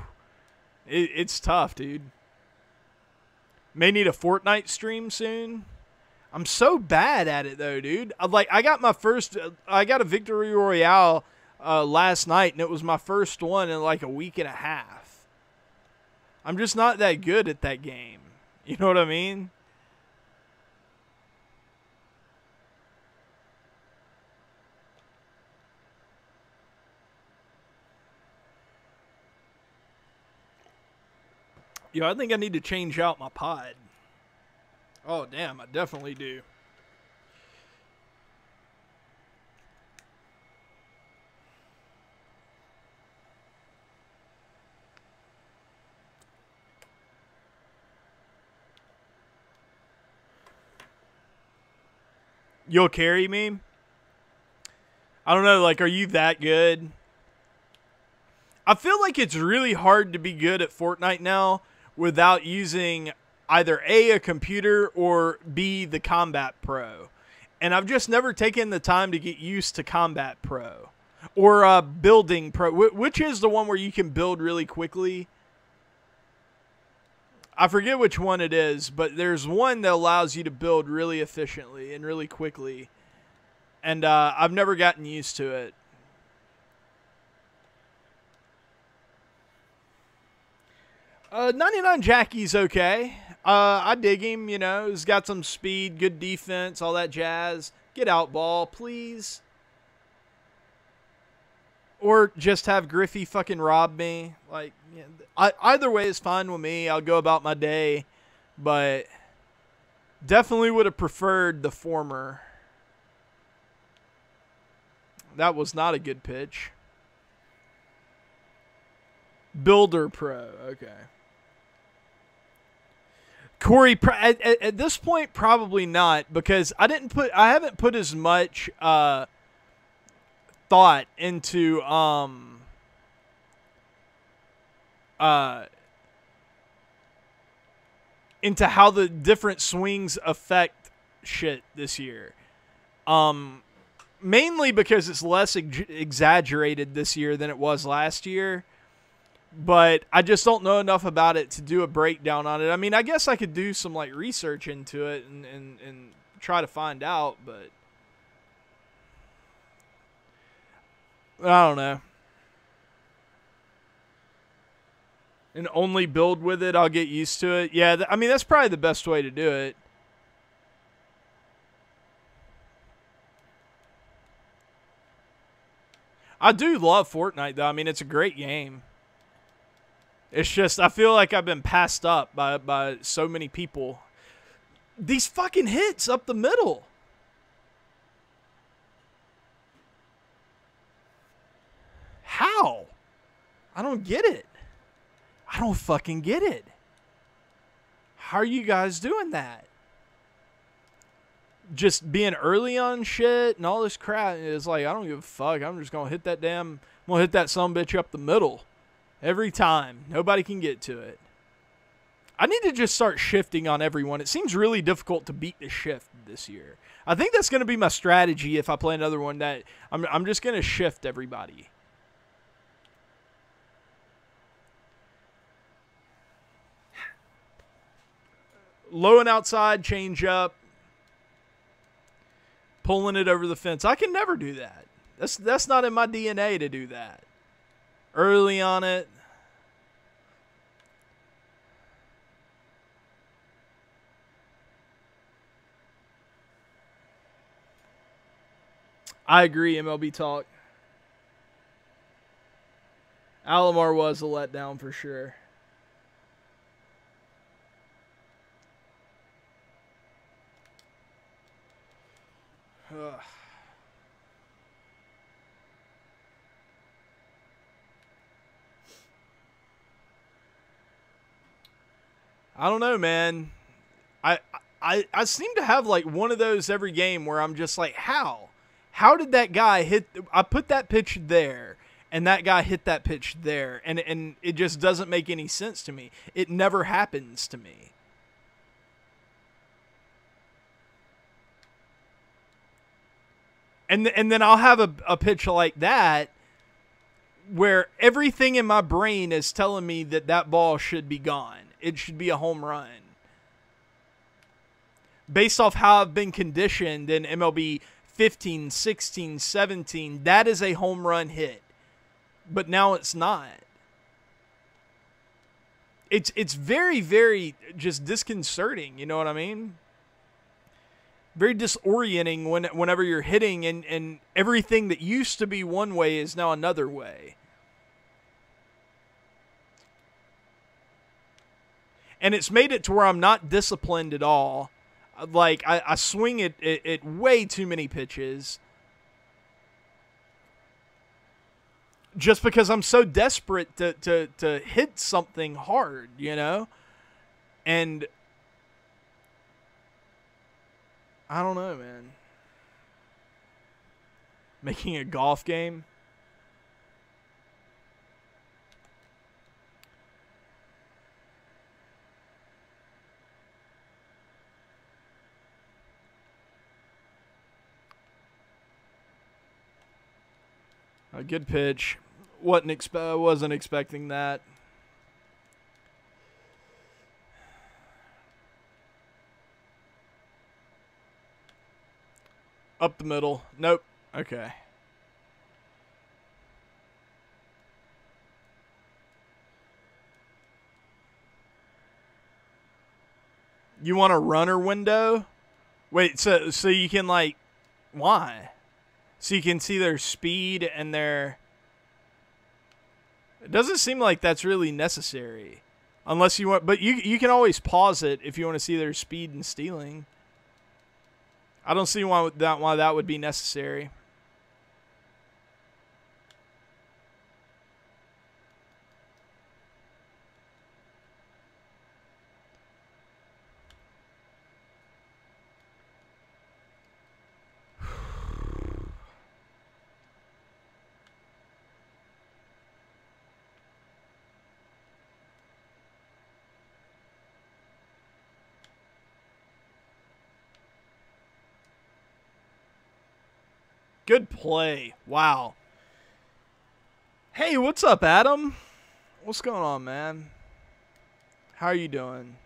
it's tough, dude. May need a Fortnite stream soon. I'm so bad at it though, dude. I got a Victory Royale last night, and it was my first one in like a week and a half. I'm just not that good at that game. You know what I mean? Yo, I think I need to change out my pod. Oh, damn, I definitely do. You'll carry me? I don't know, like, are you that good? I feel like it's really hard to be good at Fortnite now without using either A, a computer, or B, the Combat Pro. And I've just never taken the time to get used to Combat Pro. Or Building Pro, which is the one where you can build really quickly. I forget which one it is, but there's one that allows you to build really efficiently and really quickly. And I've never gotten used to it. 99 Jackie's okay. I dig him, you know. He's got some speed, good defense, all that jazz. Get out, ball, please. Or just have Griffey fucking rob me. Like, yeah, either way is fine with me. I'll go about my day. But definitely would have preferred the former. That was not a good pitch. Builder Pro, okay. Corey, at this point, probably not, because I haven't put as much thought into how the different swings affect shit this year. Mainly because it's less exaggerated this year than it was last year. But I just don't know enough about it to do a breakdown on it. I mean, I guess I could do some like research into it and try to find out, but I don't know. And only build with it, I'll get used to it. Yeah, I mean, that's probably the best way to do it. I do love Fortnite, though. I mean, it's a great game. It's just, I feel like I've been passed up by so many people. These fucking hits up the middle. How? I don't get it. I don't fucking get it. How are you guys doing that? Just being early on shit and all this crap. It's like, I don't give a fuck. I'm just going to hit that I'm going to hit that sumbitch up the middle. Every time. Nobody can get to it. I need to just start shifting on everyone. It seems really difficult to beat the shift this year. I think that's going to be my strategy if I play another one. That I'm just going to shift everybody. Low and outside, change up. Pulling it over the fence. I can never do that. That's not in my DNA to do that. Early on it. I agree, MLB Talk. Alomar was a letdown for sure. Ugh. I don't know, man. I seem to have like one of those every game where I'm just like, how? How did that guy hit? I put that pitch there, and that guy hit that pitch there, and it just doesn't make any sense to me. It never happens to me. And then I'll have a pitch like that where everything in my brain is telling me that that ball should be gone. It should be a home run. Based off how I've been conditioned in MLB 15, 16, 17, that is a home run hit. But now it's not. It's very, very just disconcerting, you know what I mean? Very disorienting whenever you're hitting and everything that used to be one way is now another way. And it's made it to where I'm not disciplined at all. Like, I swing it at way too many pitches. Just because I'm so desperate to hit something hard, you know? And I don't know, man. Making a golf game? A good pitch. Wasn't expecting that. Up the middle. Nope. Okay. You want a runner window? Wait, so you can like, why? So you can see their speed and their... It doesn't seem like that's really necessary. Unless you want... But you can always pause it if you want to see their speed and stealing. I don't see why that would be necessary. Good play. Wow. Hey, what's up, Adam? What's going on, man? How are you doing?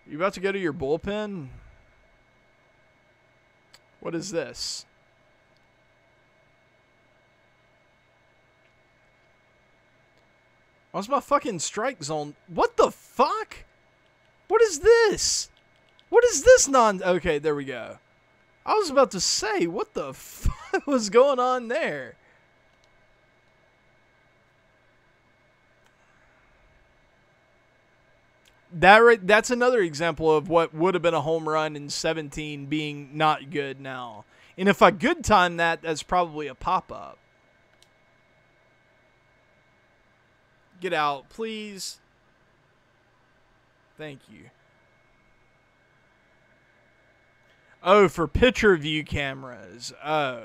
You about to go to your bullpen? What is this? What's my fucking strike zone? What the fuck? What is this? What is this Okay, there we go. I was about to say, what the fuck was going on there? That's another example of what would have been a home run in 17 being not good now. And if I good time that, that's probably a pop-up. Get out, please. Thank you. Oh, for picture view cameras. Oh.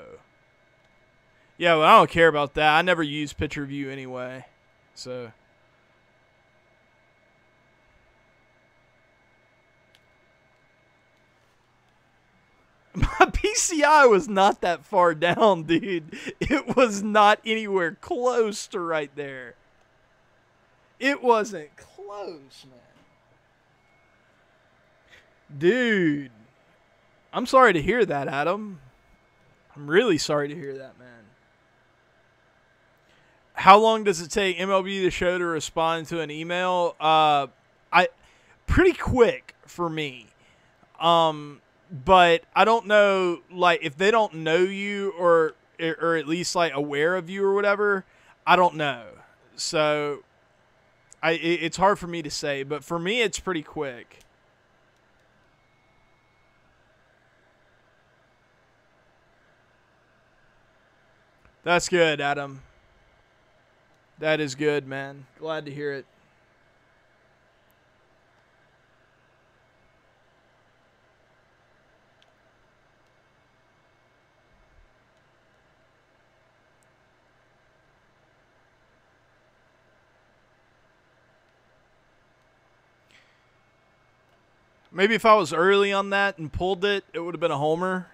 Yeah, well, I don't care about that. I never use picture view anyway. So. My PCI was not that far down, dude. It was not anywhere close to right there. It wasn't close, man. Dude. I'm sorry to hear that, Adam. I'm really sorry to hear that, man. How long does it take MLB The Show to respond to an email? Pretty quick for me. But I don't know, like, if they don't know you or at least like aware of you or whatever, I don't know. So it's hard for me to say, but for me it's pretty quick. That's good, Adam. That is good, man. Glad to hear it. Maybe if I was early on that and pulled it, it would have been a homer,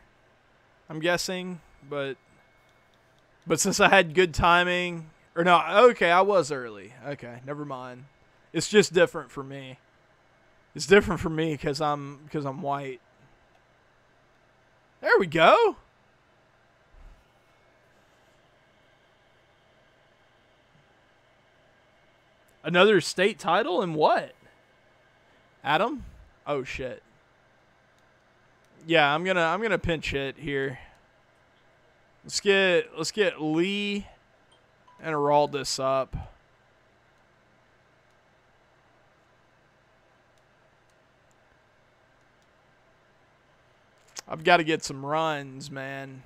I'm guessing. But since I had good timing, or no, okay, I was early. Okay, never mind. It's just different for me. It's different for me because I'm white. There we go. Another state title and what? Adam? Oh shit. Yeah, I'm gonna pinch hit here. Let's get Lee and Araldis up. I've got to get some runs, man.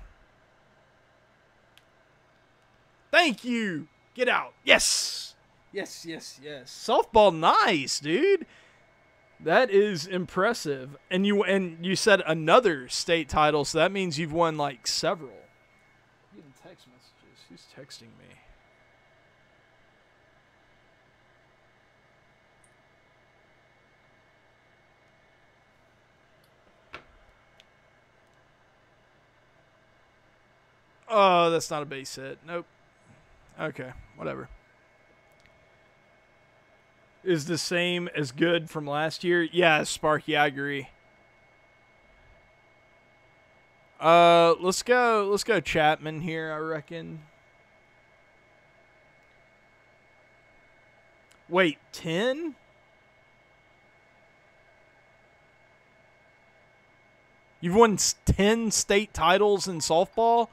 Thank you. Get out. Yes. Yes, yes, yes. Softball, nice, dude. That is impressive. And you said another state title, so that means you've won like several. I'm getting text messages. Who's texting me? Oh, that's not a base hit. Nope. Okay, whatever. Is the same as good from last year? Yeah, Sparky, I agree. Let's go Chapman here, I reckon. Wait, 10? You've won 10 state titles in softball?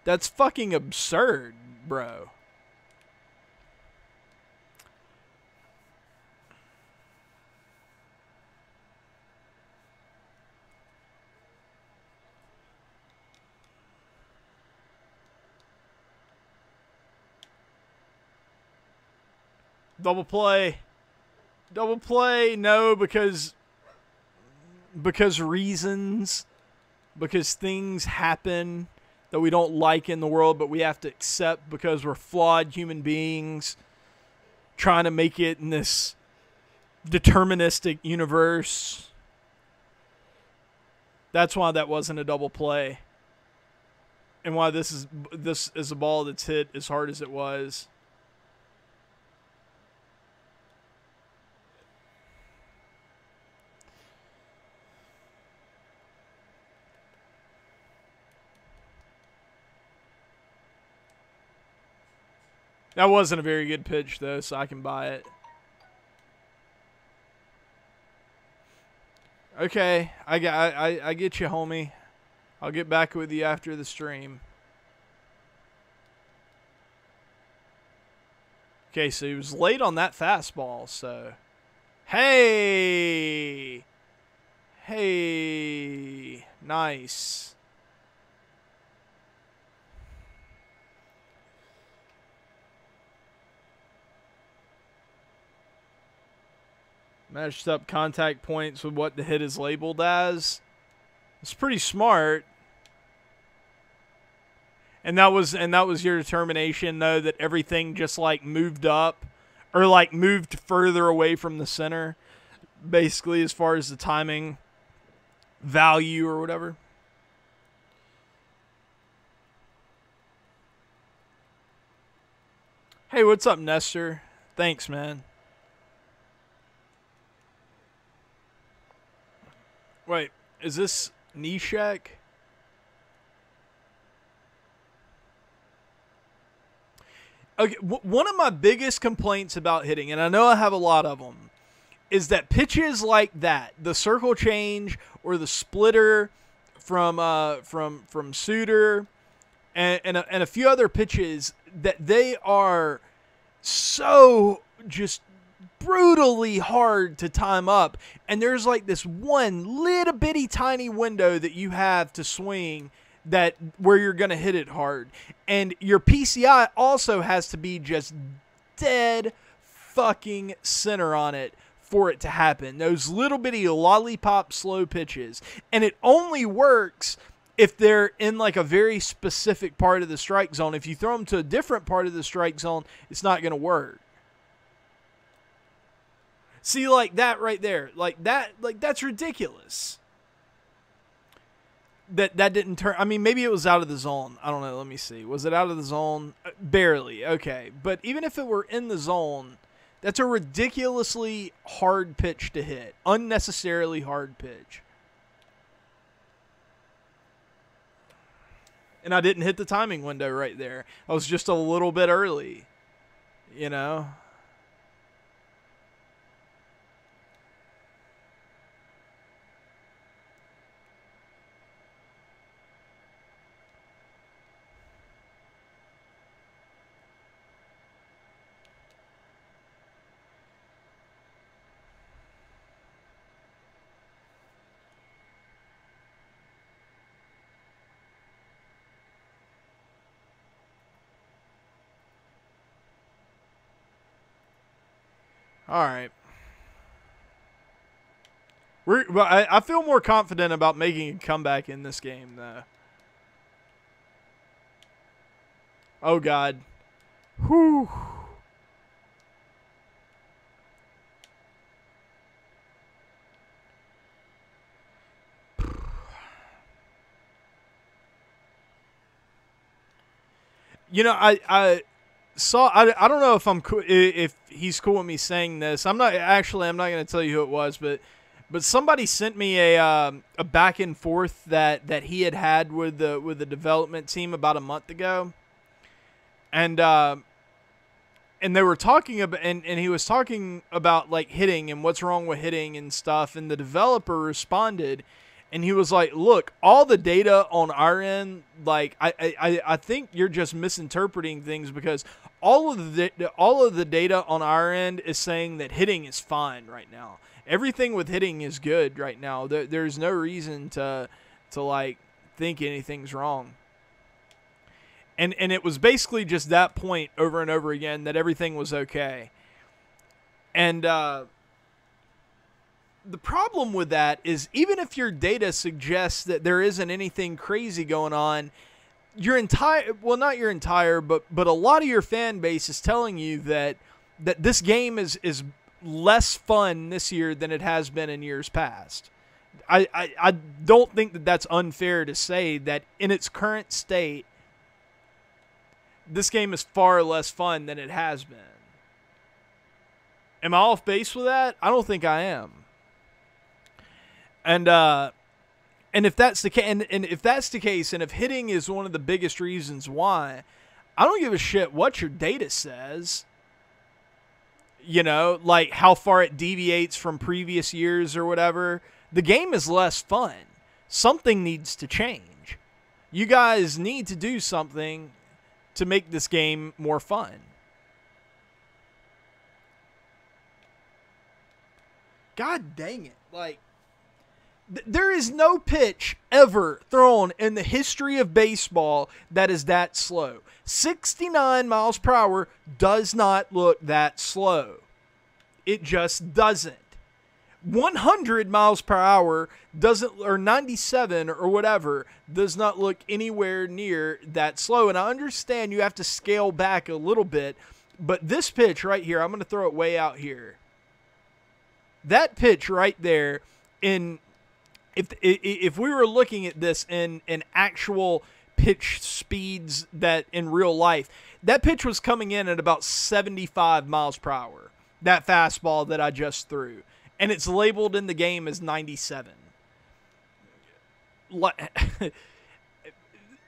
That's fucking absurd, bro. Double play. Double play, no, because reasons. Because things happen that we don't like in the world, but we have to accept because we're flawed human beings trying to make it in this deterministic universe. That's why that wasn't a double play. And why this is a ball that's hit as hard as it was. That wasn't a very good pitch, though, so I can buy it. Okay, I get you, homie. I'll get back with you after the stream. Okay, so he was late on that fastball, so... Hey! Hey! Nice. Matched up contact points with what the hit is labeled as. It's pretty smart. And that was your determination, though, that everything just like moved up or like moved further away from the center, basically, as far as the timing value or whatever. Hey, what's up, Nestor? Thanks, man. Wait, is this Nishek? Okay, one of my biggest complaints about hitting, and I know I have a lot of them, is that pitches like that, the circle change or the splitter from Suter, and a few other pitches, that they are so just brutally hard to time up, and there's like this one little bitty tiny window that you have to swing that where you're going to hit it hard, and your PCI also has to be just dead fucking center on it for it to happen. Those little bitty lollipop slow pitches, and it only works if they're in like a very specific part of the strike zone. If you throw them to a different part of the strike zone, it's not going to work. See, like that right there, like that's ridiculous. That didn't turn. I mean, maybe it was out of the zone. I don't know. Let me see. Was it out of the zone? Barely. Okay. But even if it were in the zone, that's a ridiculously hard pitch to hit. Unnecessarily hard pitch. And I didn't hit the timing window right there. I was just a little bit early, you know? All right. I feel more confident about making a comeback in this game, though. Oh, God. Whew. You know, I saw. I don't know if if he's cool with me saying this. I'm not going to tell you who it was, but somebody sent me a back and forth that he had with the development team about a month ago, and they were talking about and he was talking about like hitting and what's wrong with hitting and stuff, and the developer responded. And he was like, look, all the data on our end, like, I think you're just misinterpreting things, because all of the data on our end is saying that hitting is fine right now. Everything with hitting is good right now. There's no reason to like think anything's wrong. And it was basically just that point over and over again, that everything was okay. And the problem with that is, even if your data suggests that there isn't anything crazy going on, not your entire, but a lot of your fan base is telling you that this game is less fun this year than it has been in years past. I don't think that that's unfair to say that in its current state, this game is far less fun than it has been. Am I off base with that? I don't think I am. And if that's the case, and if that's the case, and if hitting is one of the biggest reasons why, I don't give a shit what your data says. You know, like how far it deviates from previous years or whatever. The game is less fun. Something needs to change. You guys need to do something to make this game more fun. God dang it. Like, there is no pitch ever thrown in the history of baseball that is that slow. 69 miles per hour does not look that slow. It just doesn't. 100 miles per hour doesn't, or 97 or whatever, does not look anywhere near that slow. And I understand you have to scale back a little bit, but this pitch right here, I'm going to throw it way out here. That pitch right there, if we were looking at this in actual pitch speeds that in real life, that pitch was coming in at about 75 miles per hour. That fastball that I just threw. And it's labeled in the game as 97.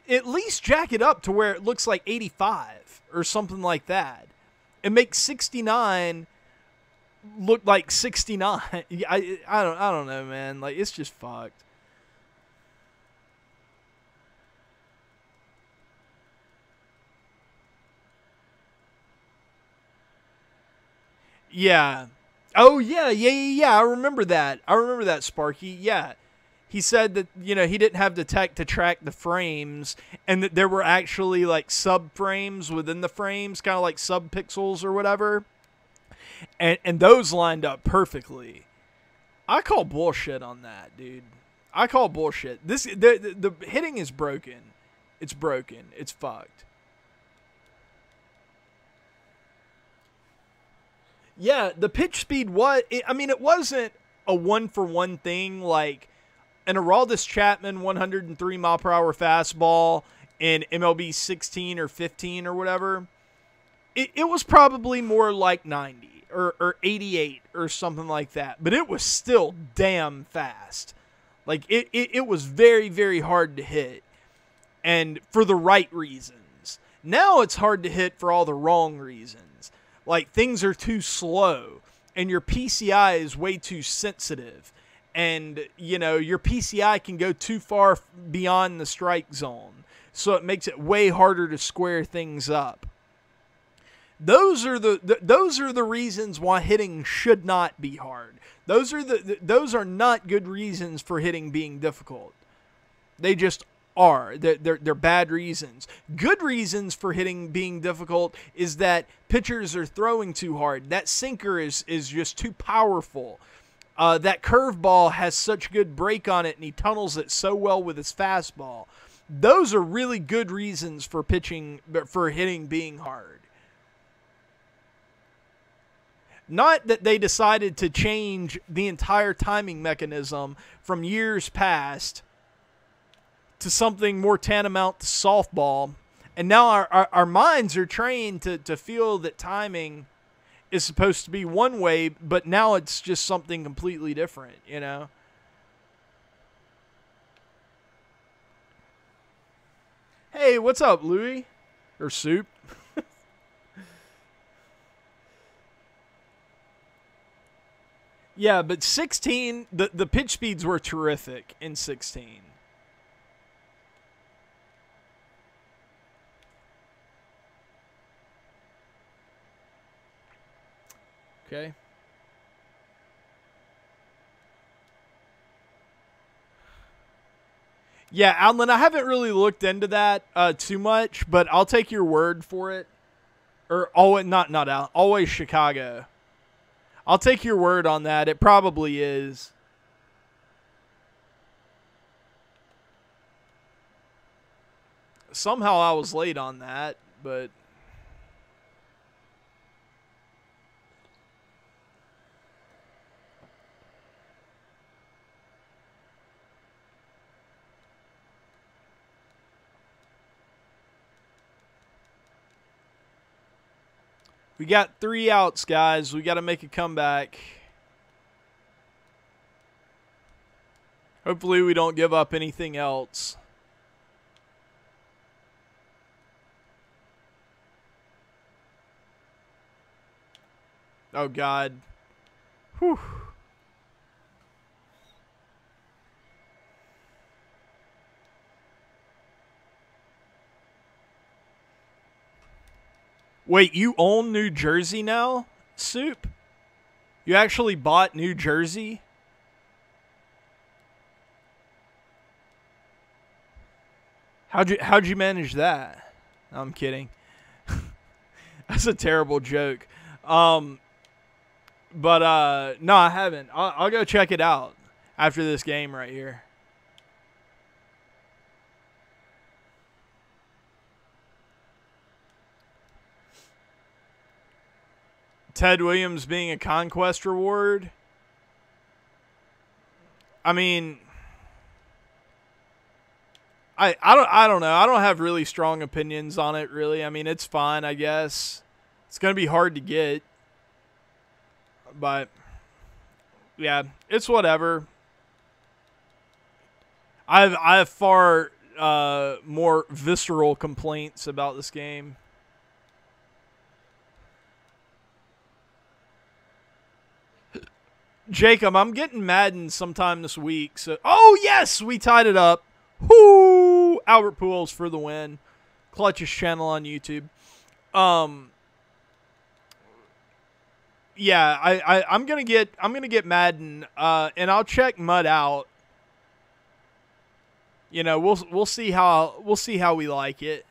At least jack it up to where it looks like 85 or something like that. It makes 69 look like 69. I don't know, man. Like, it's just fucked. Yeah. Oh, yeah. I remember that. Sparky. Yeah. He said that, you know, he didn't have the tech to track the frames, and that there were actually, like, sub-frames within the frames, kind of like sub-pixels or whatever. And those lined up perfectly. I call bullshit on that, dude. I call bullshit. The hitting is broken. It's broken. It's fucked. Yeah, the pitch speed was. I mean, it wasn't a 1-for-1 thing like an Aroldis Chapman 103 mile per hour fastball in MLB 16 or 15 or whatever. It was probably more like 90 or 88 or something like that. But it was still damn fast. Like, it was very, very hard to hit. And for the right reasons. Now it's hard to hit for all the wrong reasons. Like, things are too slow. And your PCI is way too sensitive. And, you know, your PCI can go too far beyond the strike zone. So it makes it way harder to square things up. Those are the reasons why hitting should not be hard. Those are not good reasons for hitting being difficult. They just are. They're bad reasons. Good reasons for hitting being difficult is that pitchers are throwing too hard. That sinker is just too powerful. That curveball has such good break on it, and he tunnels it so well with his fastball. Those are really good reasons for hitting being hard. Not that they decided to change the entire timing mechanism from years past to something more tantamount to softball. And now our minds are trained to feel that timing is supposed to be one way, but now it's just something completely different, you know? Hey, what's up, Louie? Or Soup? Yeah, but 16, the pitch speeds were terrific in 16. Okay. Yeah, Alan, I haven't really looked into that too much, but I'll take your word for it. Or always, not Alan, always Chicago. I'll take your word on that. It probably is. Somehow I was late on that, but... We got 3 outs, guys. We got to make a comeback. Hopefully we don't give up anything else. Oh, God. Whew. Wait, you own New Jersey now, Soup? You actually bought New Jersey? How'd you manage that? I'm kidding. That's a terrible joke. No, I haven't. I'll go check it out after this game right here. Ted Williams being a conquest reward. I mean, I don't know. I don't have really strong opinions on it, really. I mean, it's fine, I guess. It's going to be hard to get. But, yeah, it's whatever. I have far more visceral complaints about this game. Jacob, I'm getting Madden sometime this week. So, oh, yes, we tied it up. Whoo! Albert Pujols for the win. Clutch's channel on YouTube. Yeah, I'm gonna get Madden, and I'll check Mud out. You know, we'll see how we like it.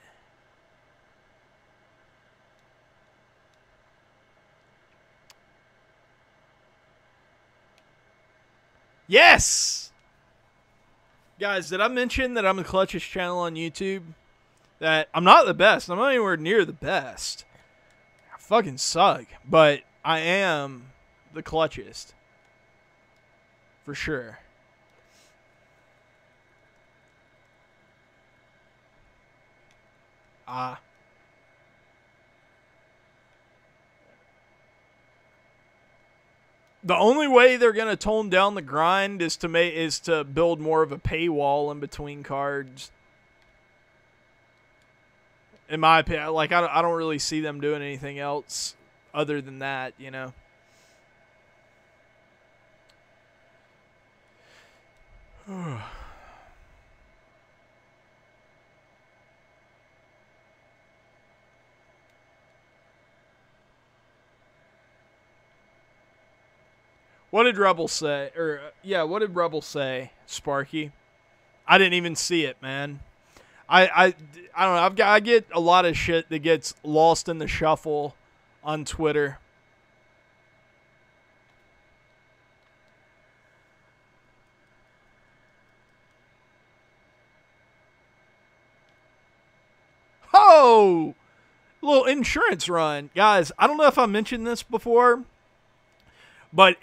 Yes! Guys, did I mention that I'm the Clutch's channel on YouTube? That I'm not the best. I'm not anywhere near the best. I fucking suck. But I am the clutchest. For sure. The only way they're gonna tone down the grind is to build more of a paywall in between cards. In my opinion, like I don't really see them doing anything else other than that, you know. What did Rebel say? Or yeah, what did Rebel say, Sparky? I didn't even see it, man. I don't know. I get a lot of shit that gets lost in the shuffle on Twitter. Oh, little insurance run, guys. I don't know if I mentioned this before, but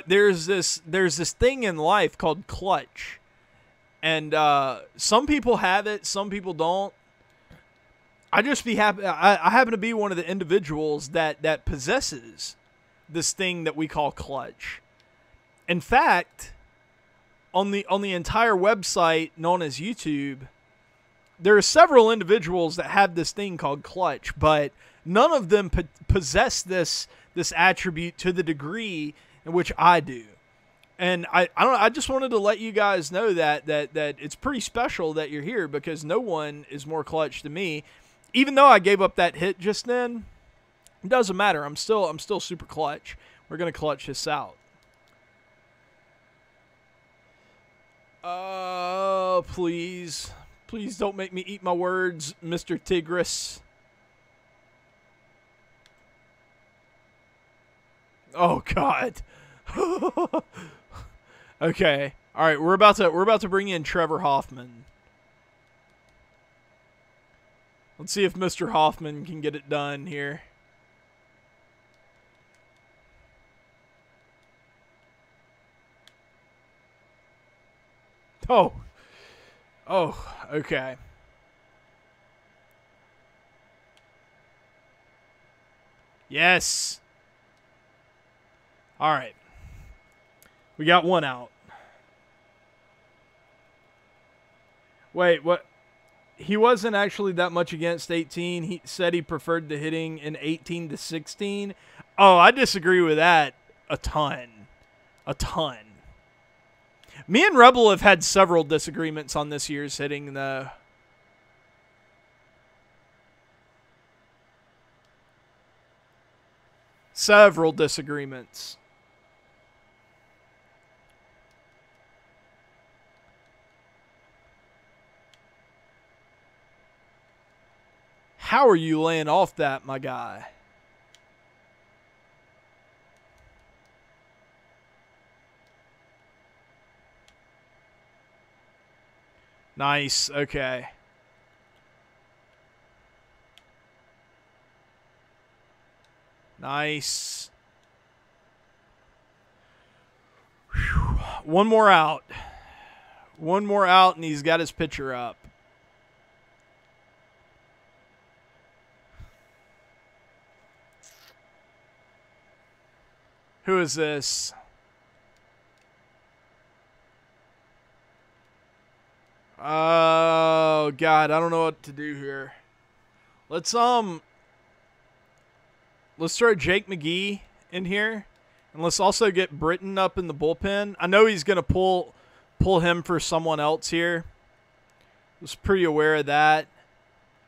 there's this thing in life called clutch. And some people have it, some people don't. I happen to be one of the individuals that possesses this thing that we call clutch. In fact, on the entire website known as YouTube, there are several individuals that have this thing called clutch, but none of them possess this attribute to the degree in which I do. And I don't know, I just wanted to let you guys know that it's pretty special that you're here, because no one is more clutch than me. Even though I gave up that hit just then, it doesn't matter. I'm still super clutch. We're gonna clutch this out. Please don't make me eat my words, Mr. Tigris. Oh God. Okay. All right, we're about to bring in Trevor Hoffman. Let's see if Mr. Hoffman can get it done here. Oh, okay. Yes. All right. We got one out. Wait, what? He wasn't actually that much against 18. He said he preferred the hitting in 18 to 16. Oh, I disagree with that a ton. A ton. Me and Rebel have had several disagreements on this year's hitting, though. Several disagreements. How are you laying off that, my guy? Nice. Okay. Nice. Whew. One more out. One more out, and he's got his pitcher up. Who is this? Oh, God, I don't know what to do here. Let's throw Jake McGee in here. And let's also get Britton up in the bullpen. I know he's going to pull him for someone else here. I was pretty aware of that.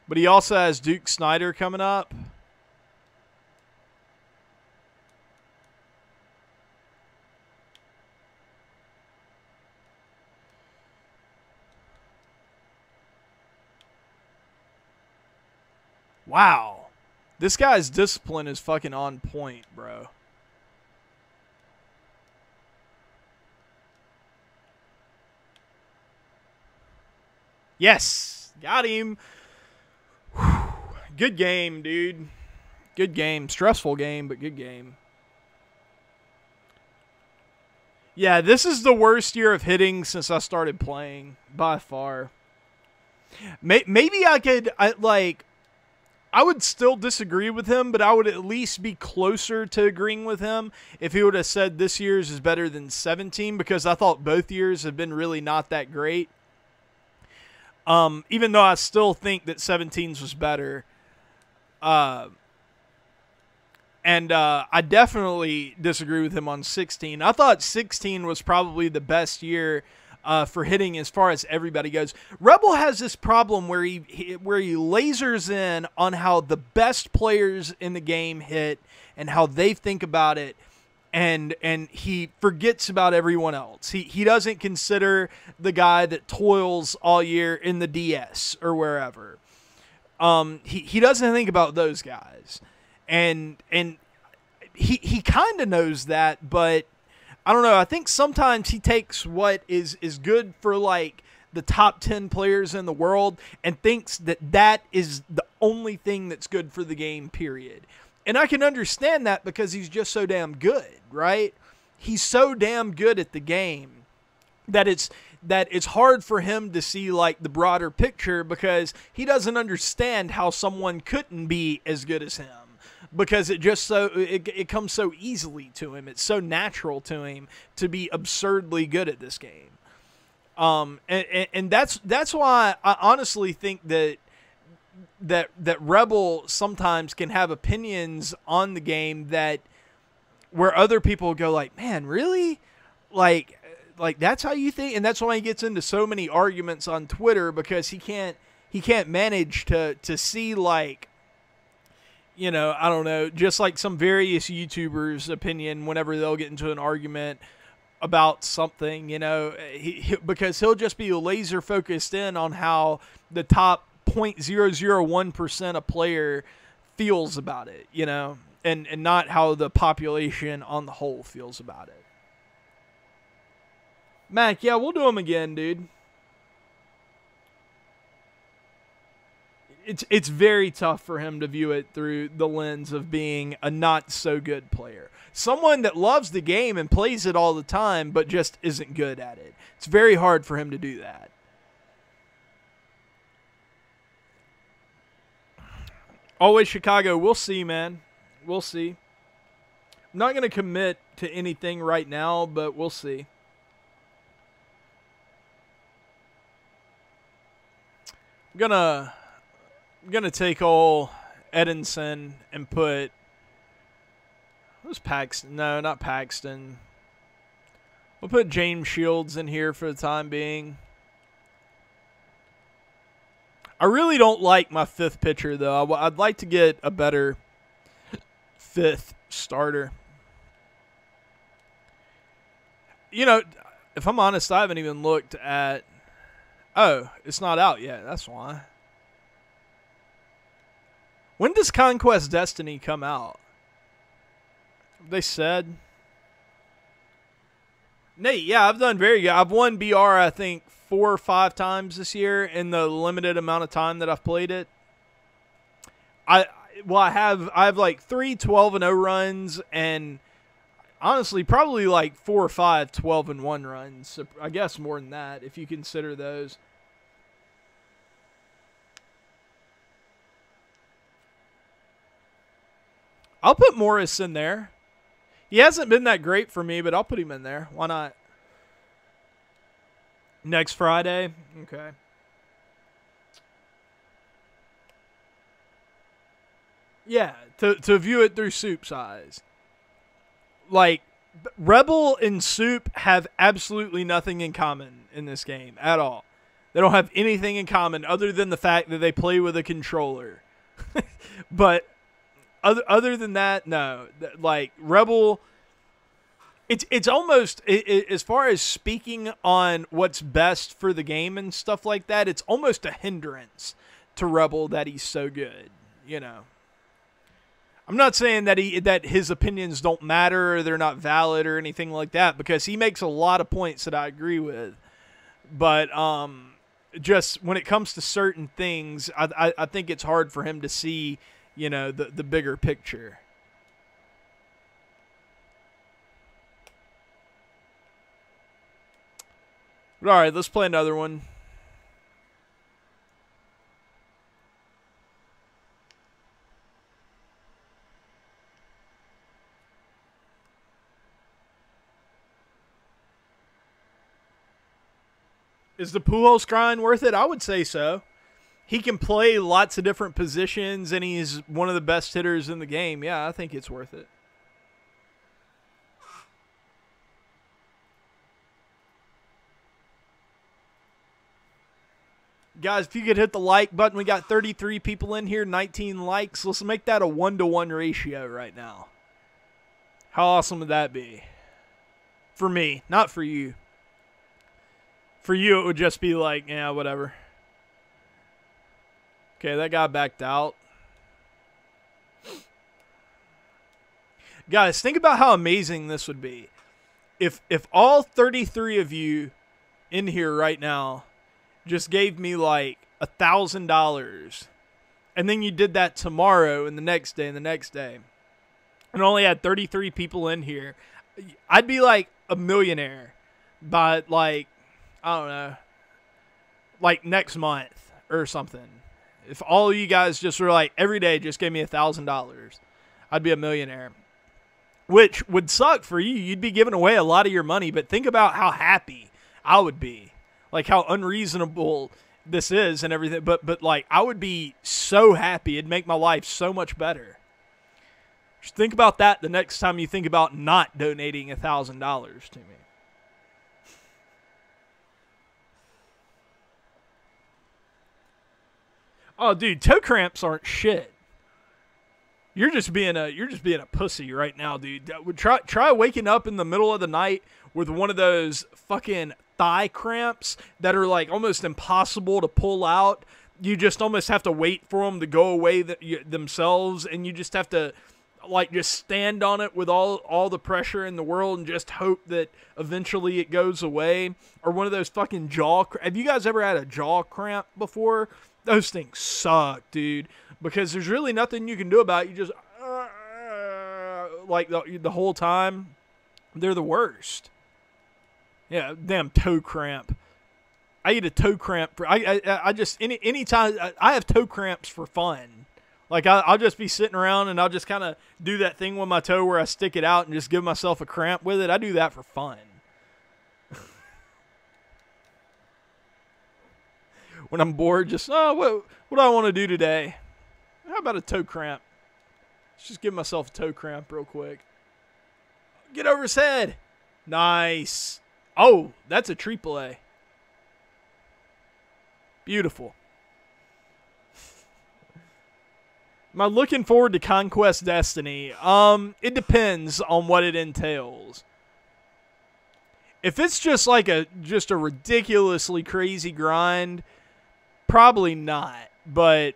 But he also has Duke Snyder coming up. Wow. This guy's discipline is fucking on point, bro. Yes. Got him. Whew. Good game, dude. Good game. Stressful game, but good game. Yeah, this is the worst year of hitting since I started playing, by far. Maybe I would still disagree with him, but I would at least be closer to agreeing with him if he would have said this year's is better than 17, because I thought both years have been really not that great. Even though I still think that 17's was better. And I definitely disagree with him on 16. I thought 16 was probably the best year for hitting as far as everybody goes. Rebel has this problem where he lasers in on how the best players in the game hit and how they think about it, and he forgets about everyone else. He doesn't consider the guy that toils all year in the DS or wherever. He doesn't think about those guys. And he kind of knows that, but I don't know. I think sometimes he takes what is good for like the top 10 players in the world and thinks that is the only thing that's good for the game, period. And I can understand that because he's just so damn good, right? He's so damn good at the game that it's hard for him to see like the broader picture, because he doesn't understand how someone couldn't be as good as him. Because it comes so easily to him. It's so natural to him to be absurdly good at this game. And that's why I honestly think that Rebel sometimes can have opinions on the game that where other people go like, man, really? Like that's how you think? And that's why he gets into so many arguments on Twitter, because he can't manage to see like, you know, I don't know, just like some various YouTubers' opinion whenever they'll get into an argument about something, you know, because he'll just be laser focused in on how the top 0.001% of player feels about it, you know, and not how the population on the whole feels about it. Mac, yeah, we'll do them again, dude. It's very tough for him to view it through the lens of being a not so good player. Someone that loves the game and plays it all the time, but just isn't good at it. It's very hard for him to do that. Always Chicago. We'll see, man. We'll see. I'm not going to commit to anything right now, but we'll see. I'm gonna take old Edinson and put, who's Paxton? No, not Paxton. We'll put James Shields in here for the time being. I really don't like my fifth pitcher, though. I'd like to get a better fifth starter. You know, if I'm honest, I haven't even looked at... Oh, it's not out yet. That's why. When does Conquest Destiny come out? They said. Nate, yeah, I've done very good. I've won BR, I think, 4 or 5 times this year in the limited amount of time that I've played it. I have like 3 12-0 runs, and honestly, probably like 4 or 5 12-1 runs. So I guess more than that, if you consider those. I'll put Morris in there. He hasn't been that great for me, but I'll put him in there. Why not? Next Friday? Okay. Yeah, to view it through Soup's eyes. Like, Rebel and Soup have absolutely nothing in common in this game at all. They don't have anything in common other than the fact that they play with a controller. But... Other than that, no. Like, Rebel, it's almost, as far as speaking on what's best for the game and stuff like that, it's almost a hindrance to Rebel that he's so good, you know. I'm not saying that his opinions don't matter or they're not valid or anything like that, because he makes a lot of points that I agree with. But just when it comes to certain things, I think it's hard for him to see, you know, the bigger picture. But all right, let's play another one. Is the Pujols grind worth it? I would say so. He can play lots of different positions, and he's one of the best hitters in the game. Yeah, I think it's worth it. Guys, if you could hit the like button, we got 33 people in here, 19 likes. Let's make that a 1-to-1 ratio right now. How awesome would that be? For me, not for you. For you, it would just be like, yeah, whatever. Okay, that guy backed out. Guys, think about how amazing this would be. If all 33 of you in here right now just gave me like $1,000, and then you did that tomorrow and the next day and the next day, and only had 33 people in here, I'd be like a millionaire by like, I don't know, like next month or something. If all of you guys just were like every day just gave me $1,000, I'd be a millionaire. Which would suck for you. You'd be giving away a lot of your money, but think about how happy I would be. Like how unreasonable this is and everything. But like I would be so happy. It'd make my life so much better. Just think about that the next time you think about not donating $1,000 to me. Oh, dude, toe cramps aren't shit. You're just being a pussy right now, dude. Try waking up in the middle of the night with one of those fucking thigh cramps that are like almost impossible to pull out. You just almost have to wait for them to go away themselves, and you just have to like just stand on it with all the pressure in the world and just hope that eventually it goes away. Or one of those fucking have you guys ever had a jaw cramp before? Those things suck, dude, because there's really nothing you can do about it. You just like the whole time. They're the worst. Yeah, damn toe cramp. I get a toe cramp for I just anytime I have toe cramps for fun. Like I'll just be sitting around and I'll just kind of do that thing with my toe where I stick it out and just give myself a cramp with it. I do that for fun. When I'm bored, just, what do I want to do today? How about a toe cramp? Let's just give myself a toe cramp real quick. Get over his head. Nice. Oh, that's a triple A. Beautiful. Am I looking forward to Conquest Destiny? It depends on what it entails. If it's just like a ridiculously crazy grind, probably not, but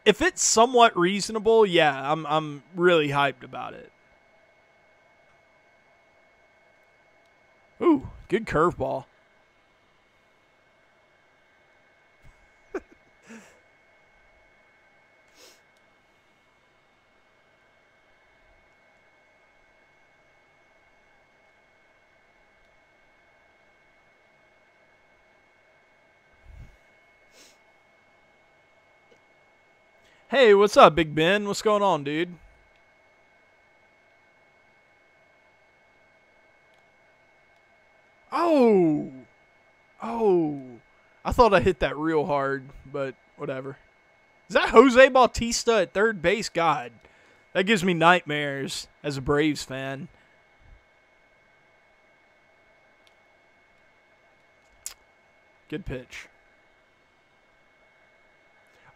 if it's somewhat reasonable, yeah, I'm really hyped about it. Ooh, good curveball. Hey, what's up, Big Ben? What's going on, dude? Oh! Oh! I thought I hit that real hard, but whatever. Is that Jose Bautista at third base? God, that gives me nightmares as a Braves fan. Good pitch.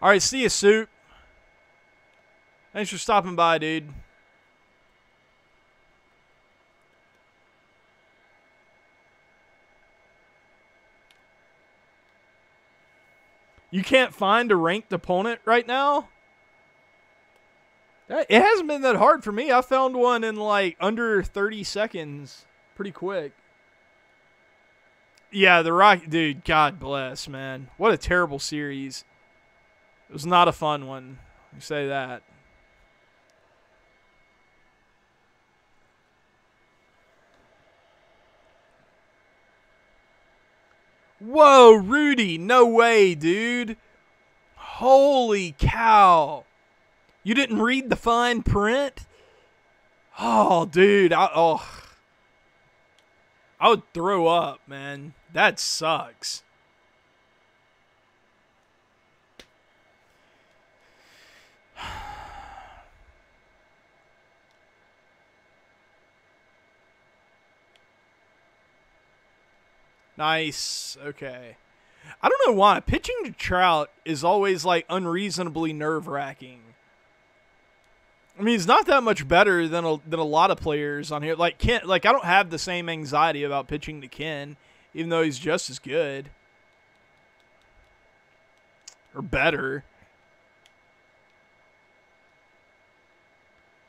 All right, see you, Soup. Thanks for stopping by, dude. You can't find a ranked opponent right now? It hasn't been that hard for me. I found one in like under 30 seconds. Pretty quick. Yeah, the Rock, dude, God bless, man. What a terrible series. It was not a fun one. You say that. Whoa, Rudy. No way, dude. Holy cow. You didn't read the fine print? Oh, dude. I would throw up, man. That sucks. Nice. Okay. I don't know why. Pitching to Trout is always, like, unreasonably nerve-wracking. I mean, he's not that much better than a lot of players on here. Like, Ken, like, I don't have the same anxiety about pitching to Ken, even though he's just as good. Or better.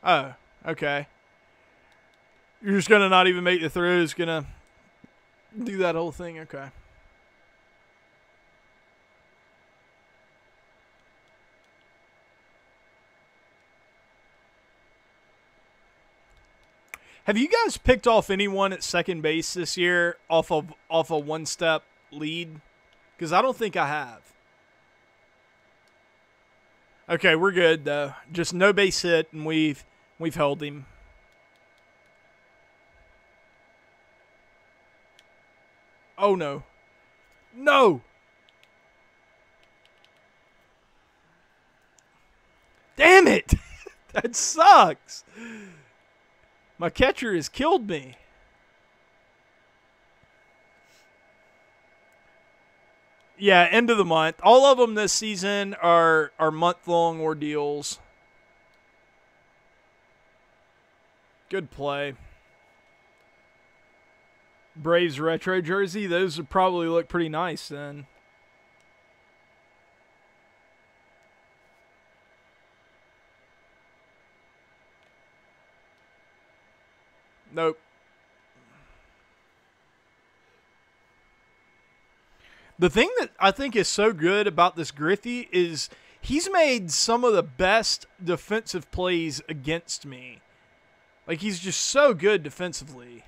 Oh, okay. You're just going to not even make the throws, going to do that whole thing? Okay. Have you guys picked off anyone at second base this year off a one-step lead? Because I don't think I have. Okay, we're good though. Just no base hit, and we've held him. Oh no. No. Damn it. That sucks. My catcher has killed me. Yeah, end of the month. All of them this season are month-long ordeals. Good play. Braves retro jersey. Those would probably look pretty nice then. Nope. The thing that I think is so good about this Griffey is he's made some of the best defensive plays against me. Like, he's just so good defensively.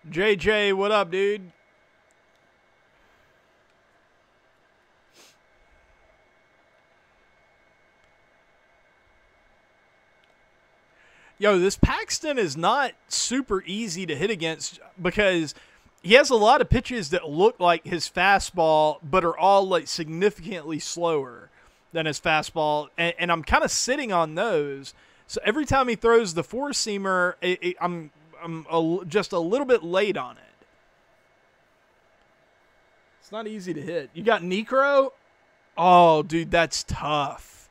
JJ, what up, dude? Yo, this Paxton is not super easy to hit against because he has a lot of pitches that look like his fastball, but are all like significantly slower than his fastball. And I'm kind of sitting on those. So every time he throws the four-seamer, I'm just a little bit late on it. It's not easy to hit. You got Necro? Oh, dude, that's tough.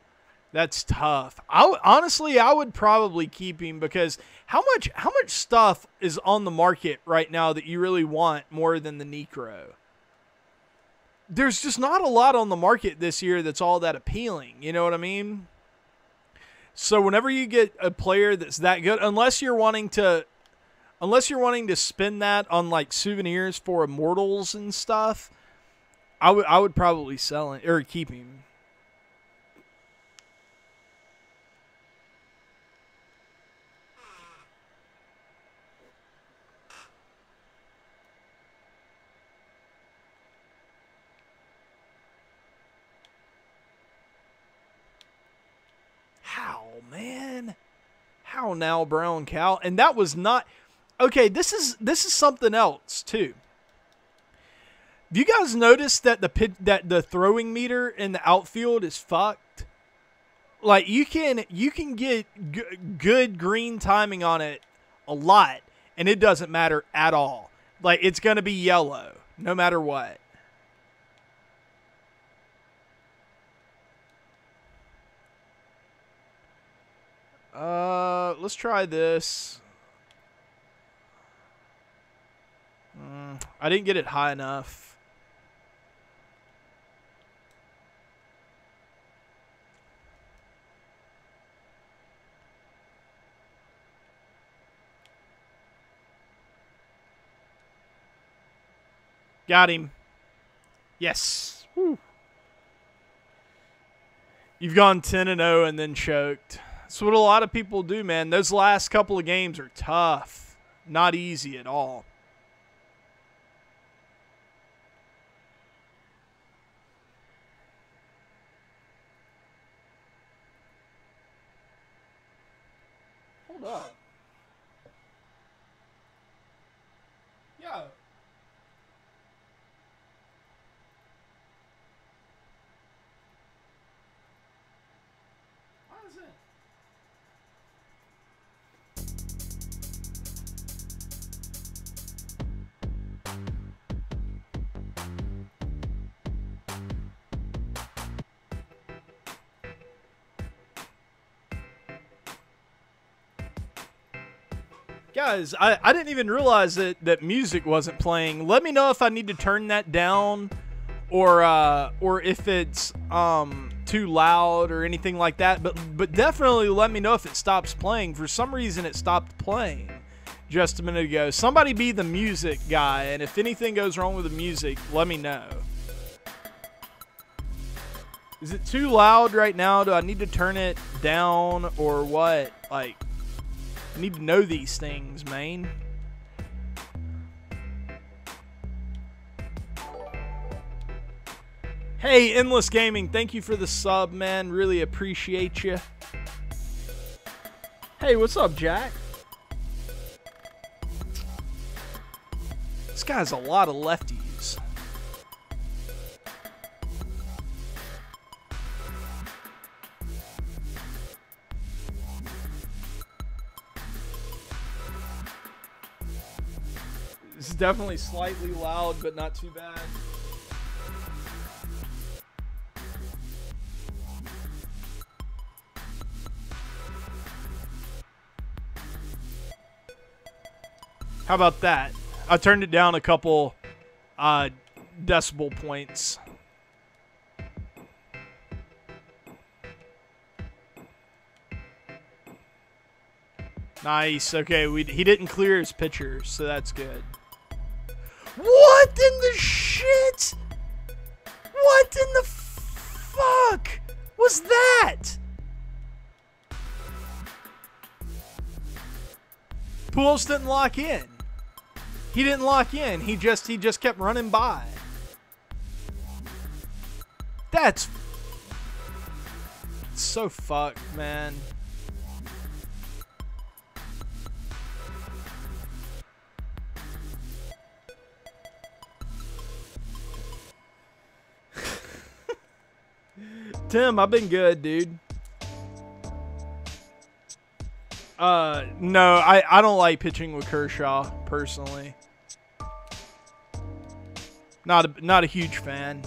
That's tough. Honestly, I would probably keep him because how much stuff is on the market right now that you really want more than the Necro? There's just not a lot on the market this year that's all that appealing. You know what I mean? So whenever you get a player that's that good, unless you're wanting to spend that on like souvenirs for Immortals and stuff, I would probably sell it or keep him. How, man? How now, brown cow? And that was not okay. This is something else too. Do you guys notice that the throwing meter in the outfield is fucked? Like you can get good green timing on it a lot, and it doesn't matter at all. Like it's gonna be yellow no matter what. Let's try this. I didn't get it high enough. Got him. Yes. Woo. You've gone 10-0 and then choked. That's what a lot of people do, man. Those last couple of games are tough. Not easy at all. Hold up. Yo. Why is it? Guys, I didn't even realize that music wasn't playing. Let me know if I need to turn that down or if it's too loud or anything like that. But definitely let me know if it stops playing. For some reason it stopped playing just a minute ago. Somebody be the music guy, and if anything goes wrong with the music, let me know. Is it too loud right now? Do I need to turn it down or what? Like, I need to know these things, man. Hey, Endless Gaming, thank you for the sub, man. Really appreciate you. Hey, what's up, Jack? This guy's a lot of lefties. This is definitely slightly loud, but not too bad. How about that? I turned it down a couple decibel points. Nice. Okay, he didn't clear his pitcher, so that's good. What in the shit? What in the fuck was that? Pujols didn't lock in. He didn't lock in. He just kept running by. That's so fucked, man. Tim, I've been good, dude. No, I don't like pitching with Kershaw, personally. Not a huge fan.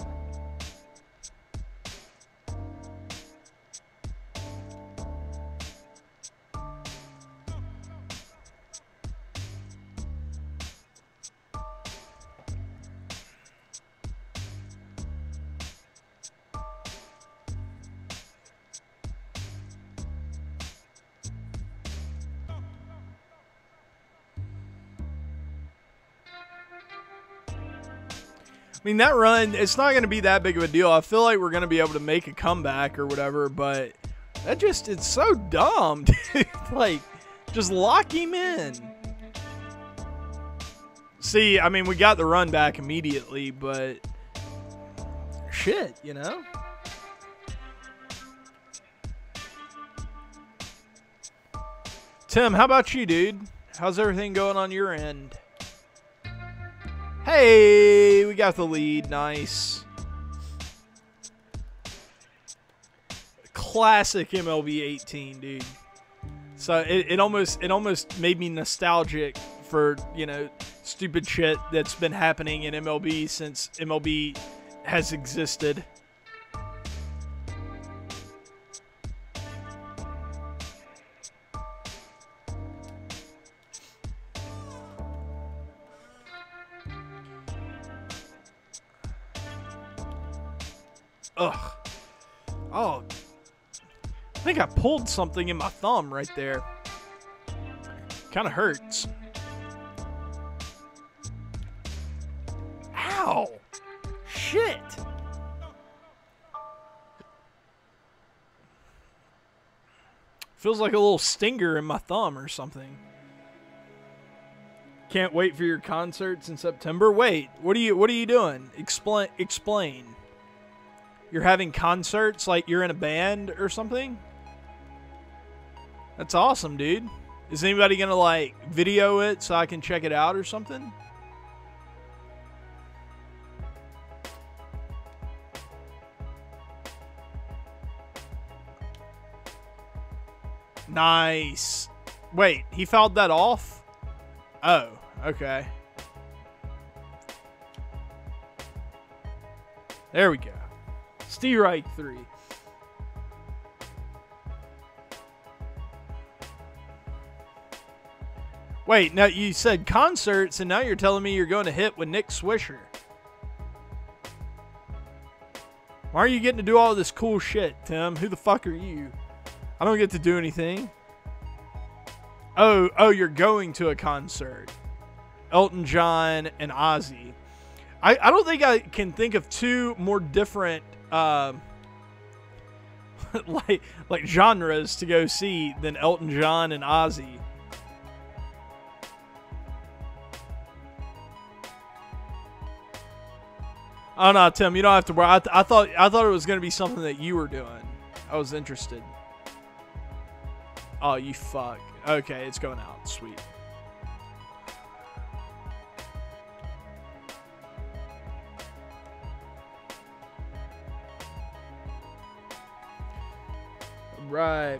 I mean, that run, it's not going to be that big of a deal. I feel like we're going to be able to make a comeback or whatever, but that just, it's so dumb, dude. Like, just lock him in. See, I mean, we got the run back immediately, but shit, you know? Tim, how about you, dude? How's everything going on your end? Hey, we got the lead. Nice. Classic MLB 18, dude. So it almost made me nostalgic for, you know, stupid shit that's been happening in MLB since MLB has existed. Ugh. Oh. I think I pulled something in my thumb right there. Kind of hurts. Ow. shit. Feels like a little stinger in my thumb or something. Can't wait for your concerts in September. Wait, what are you doing? Explain. You're having concerts like you're in a band or something? That's awesome, dude. Is anybody gonna like video it so I can check it out or something? Nice. Wait, he fouled that off? Oh, okay. There we go. Strike 3. Wait, now you said concerts, and now you're telling me you're going to hit with Nick Swisher. Why are you getting to do all this cool shit, Tim? Who the fuck are you? I don't get to do anything. Oh, you're going to a concert. Elton John and Ozzy. I don't think I can think of two more different like genres to go see than Elton John and Ozzy. Oh no, Tim, you don't have to worry. I thought it was going to be something that you were doing. I was interested. Oh, you fuck. Okay, it's going out. Sweet. Right.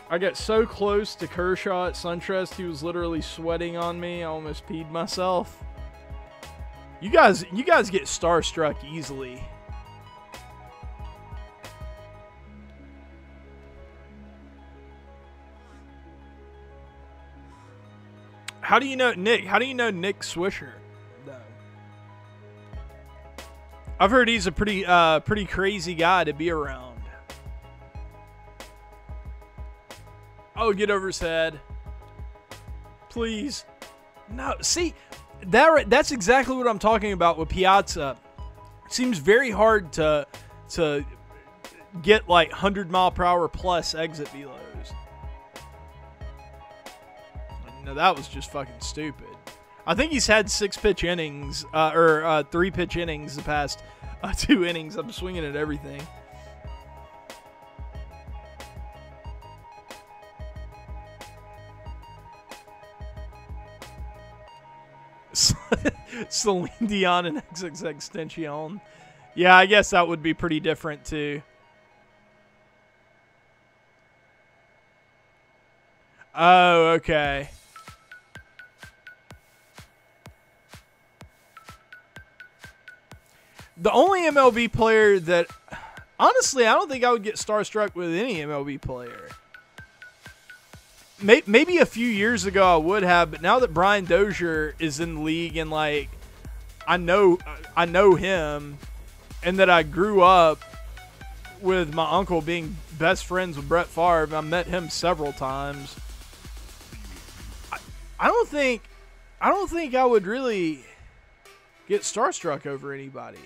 I got so close to Kershaw at SunTrust, he was literally sweating on me. I almost peed myself. You guys get starstruck easily. How do you know Nick? How do you know Nick Swisher? No. I've heard he's a pretty crazy guy to be around. Oh, get over his head. Please. No, see, that's exactly what I'm talking about with Piazza. It seems very hard to get like 100-mile-per-hour plus exit velos. No, that was just fucking stupid. I think he's had 6-pitch innings, or 3-pitch innings the past 2 innings. I'm swinging at everything. Celine Dion and XXXTentacion. Yeah, I guess that would be pretty different too. Oh, okay. The only MLB player that, honestly, I don't think I would get starstruck with any MLB player. Maybe a few years ago I would have, but now that Brian Dozier is in the league and like I know him, and that I grew up with my uncle being best friends with Brett Favre, I met him several times. I don't think I would really get starstruck over anybody.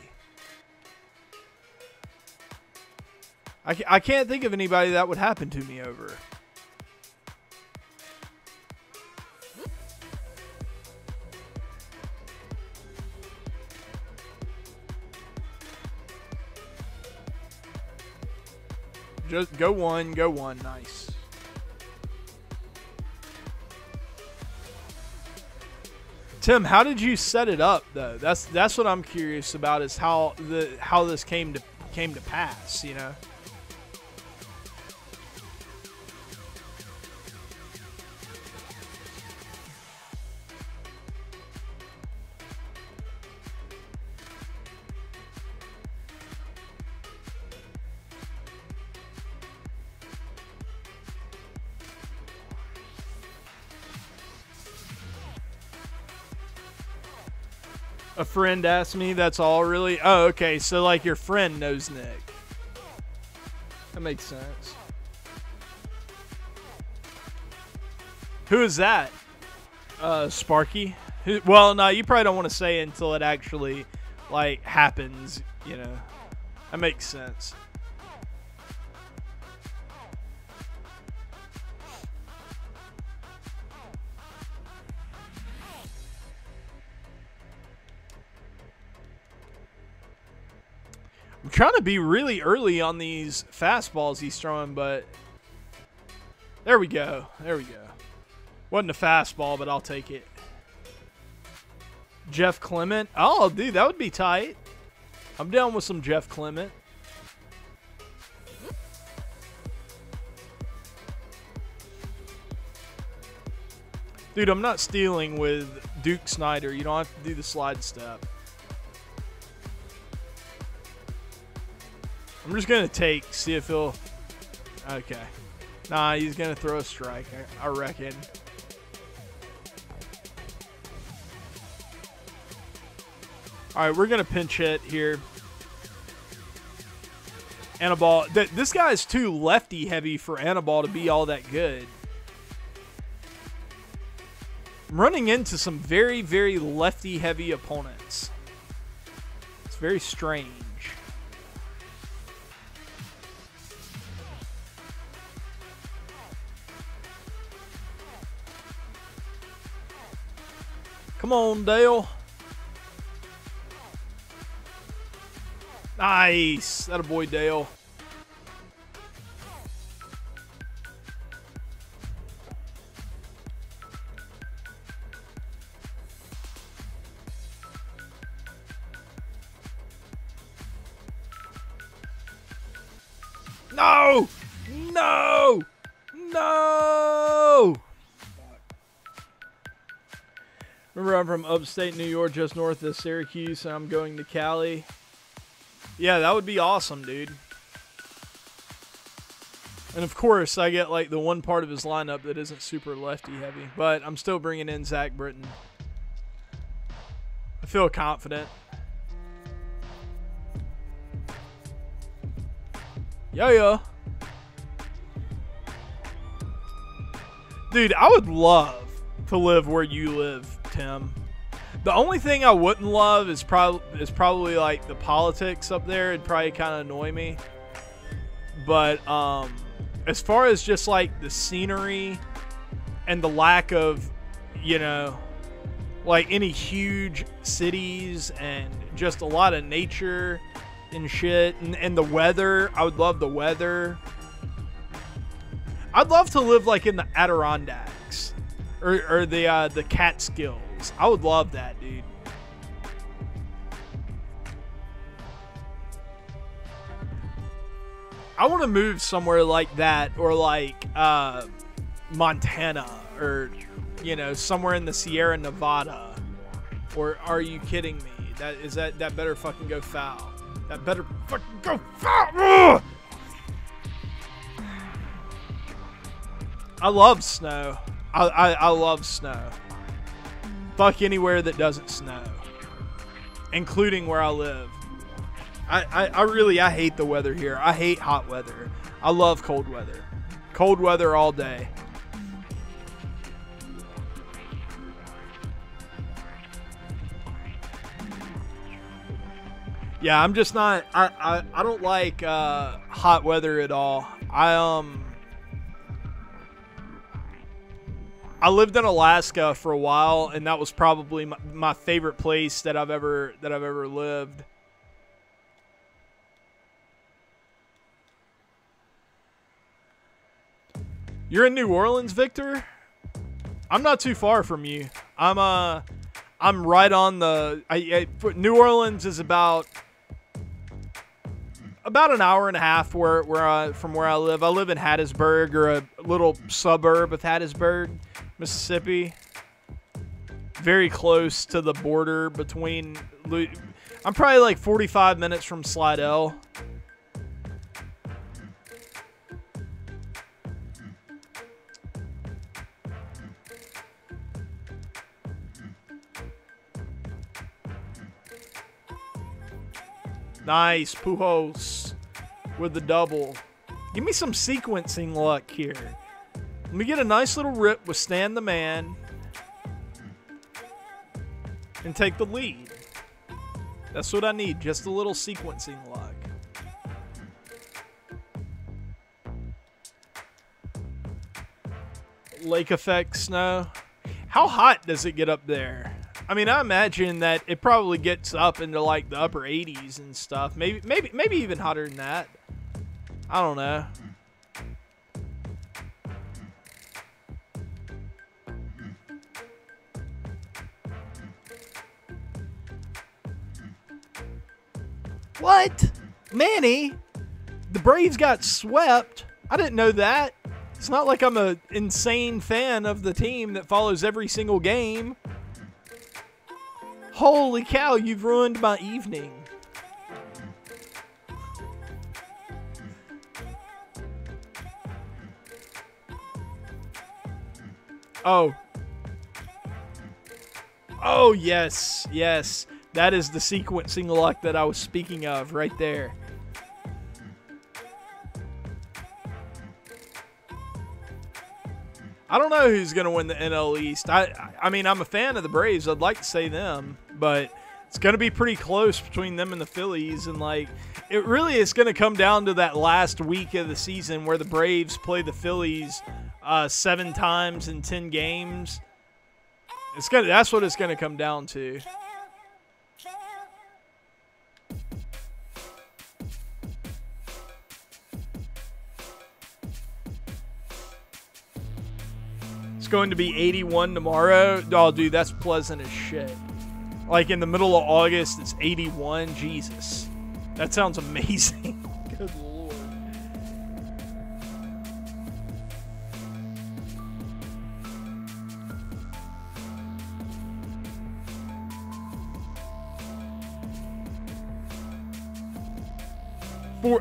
I can't think of anybody that would happen to me over. Just go one, nice. Tim, how did you set it up though? That's what I'm curious about, is how this came to pass, you know? A friend asked me, that's all really? Oh, okay, so like your friend knows Nick. That makes sense. Who is that? Sparky? Well, no, you probably don't want to say it until it actually like happens, you know. That makes sense. I'm trying to be really early on these fastballs he's throwing, but there we go. There we go. Wasn't a fastball, but I'll take it. Jeff Clement. Oh, dude, that would be tight. I'm down with some Jeff Clement. Dude, I'm not stealing with Duke Snyder. You don't have to do the slide step. I'm just going to see if he'll... Okay. Nah, he's going to throw a strike, I reckon. All right, we're going to pinch hit here. Anibal. This guy is too lefty heavy for Anibal to be all that good. I'm running into some very, very lefty heavy opponents. It's very strange. Come on, Dale. Nice. That a boy, Dale. No! No! No! Remember, I'm from upstate New York, just north of Syracuse, and I'm going to Cali. Yeah, that would be awesome, dude. And of course, I get like the one part of his lineup that isn't super lefty heavy, but I'm still bringing in Zach Britton. I feel confident. Yeah. Dude, I would love to live where you live, Tim. The only thing I wouldn't love is probably like the politics up there. It'd probably kind of annoy me. But as far as just like the scenery and the lack of, you know, like any huge cities and just a lot of nature and shit, and the weather, I would love the weather. I'd love to live like in the Adirondacks or the Catskills. I would love that, dude. I want to move somewhere like that, or like Montana, or you know, somewhere in the Sierra Nevada. Or are you kidding me? That better fucking go foul. That better fucking go foul. Ugh! I love snow. I love snow. Fuck anywhere that doesn't snow, including where I live. I hate the weather here. I hate hot weather. I love cold weather. Cold weather all day. Yeah, I'm just not. I don't like hot weather at all. I lived in Alaska for a while, and that was probably my favorite place that I've ever lived. You're in New Orleans, Victor? I'm not too far from you. I'm right on the. New Orleans is about an hour and a half from where I live. I live in Hattiesburg, or a little suburb of Hattiesburg, Mississippi. Very close to the border between. I'm probably like 45 minutes from Slidell. Nice, Pujols with the double. Give me some sequencing luck here. Let me get a nice little rip with Stan the Man and take the lead. That's what I need. Just a little sequencing luck. Lake effect snow. How hot does it get up there? I mean, I imagine that it probably gets up into like the upper 80s and stuff. Maybe even hotter than that. I don't know. What? Manny? The Braves got swept? I didn't know that. It's not like I'm an insane fan of the team that follows every single game. Holy cow, you've ruined my evening. Oh. Oh, yes. Yes. That is the sequencing luck that I was speaking of right there. I don't know who's going to win the NL East. I mean, I'm a fan of the Braves. I'd like to say them, but it's going to be pretty close between them and the Phillies. And, like, it really is going to come down to that last week of the season where the Braves play the Phillies 7 times in 10 games. That's what it's going to come down to. Going to be 81 tomorrow. Oh, dude, that's pleasant as shit. Like in the middle of August, it's 81. Jesus. That sounds amazing. Good Lord.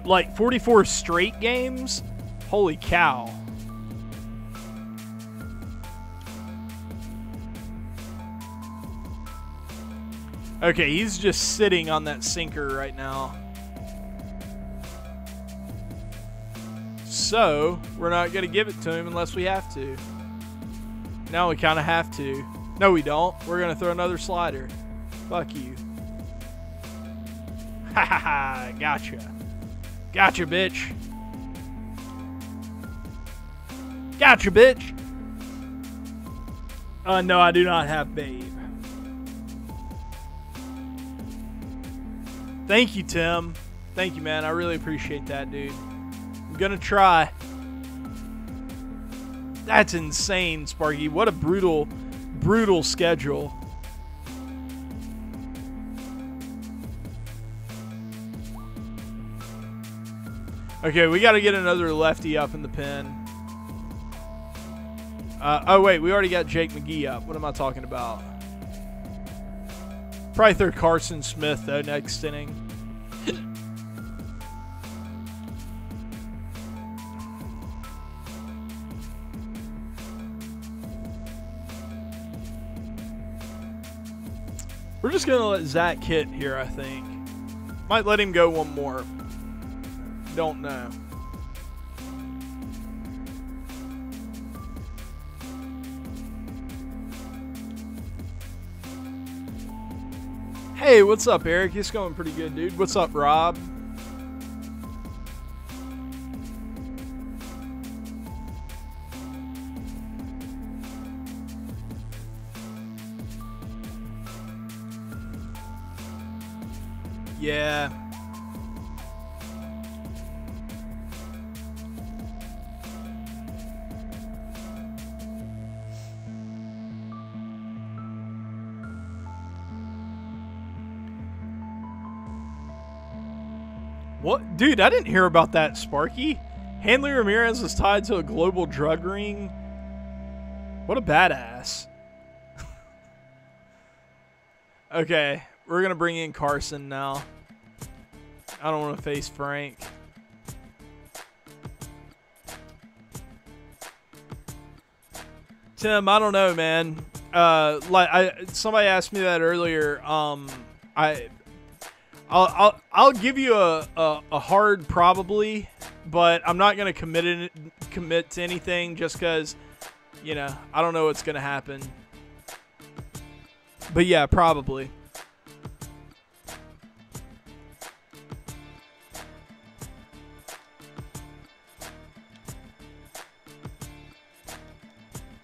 Like 44 straight games? Holy cow. Okay, he's just sitting on that sinker right now. So, we're not going to give it to him unless we have to. Now we kind of have to. No, we don't. We're going to throw another slider. Fuck you. Ha ha ha. Gotcha. Gotcha, bitch. Gotcha, bitch. No, I do not have Babe. Thank you, Tim. Thank you, man. I really appreciate that, dude. I'm gonna try. That's insane, Sparky. What a brutal, brutal schedule. Okay, we got to get another lefty up in the pen. Oh, wait. We already got Jake McGee up. What am I talking about? Probably throw Carson Smith, though, next inning. We're just going to let Zach hit here, I think. Might let him go one more. Don't know. Hey, what's up, Eric? It's going pretty good, dude. What's up, Rob? Yeah. What? Dude, I didn't hear about that, Sparky. Hanley Ramirez is tied to a global drug ring. What a badass. Okay, we're going to bring in Carson now. I don't want to face Frank. Tim, I don't know, man. Somebody asked me that earlier. I'll give you a hard probably, but I'm not gonna commit to anything just because, you know, I don't know what's gonna happen. But yeah, probably.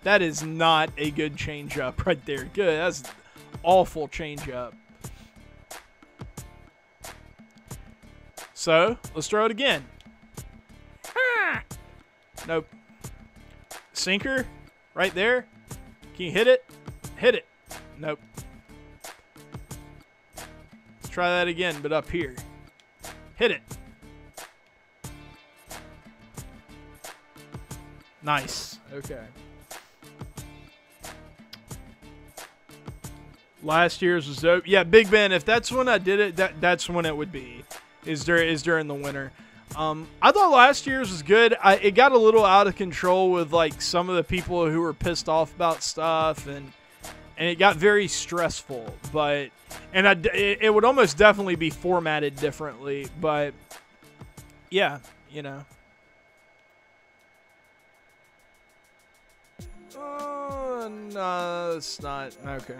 That is not a good changeup right there. Good. That's awful changeup. So, let's throw it again. Nope. Sinker? Right there? Can you hit it? Hit it. Nope. Let's try that again, but up here. Hit it. Nice. Okay. Last year's was dope. Yeah, Big Ben, if that's when I did it, that's when it would be. Is during the winter. I thought last year's was good. It got a little out of control with like some of the people who were pissed off about stuff, and it got very stressful. But it would almost definitely be formatted differently. But yeah, you know. No, it's not okay.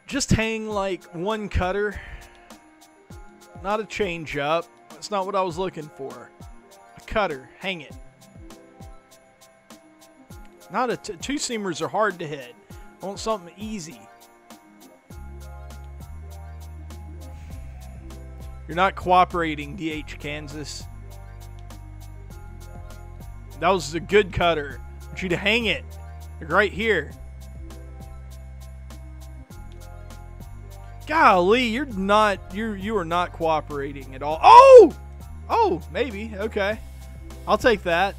Just hang like one cutter, not a change up. That's not what I was looking for. A cutter, hang it. Not a two-seamers are hard to hit. I want something easy. You're not cooperating, DH Kansas. That was a good cutter. I want you to hang it. Like right here. Golly, you are not cooperating at all. Oh, maybe. Okay, I'll take that.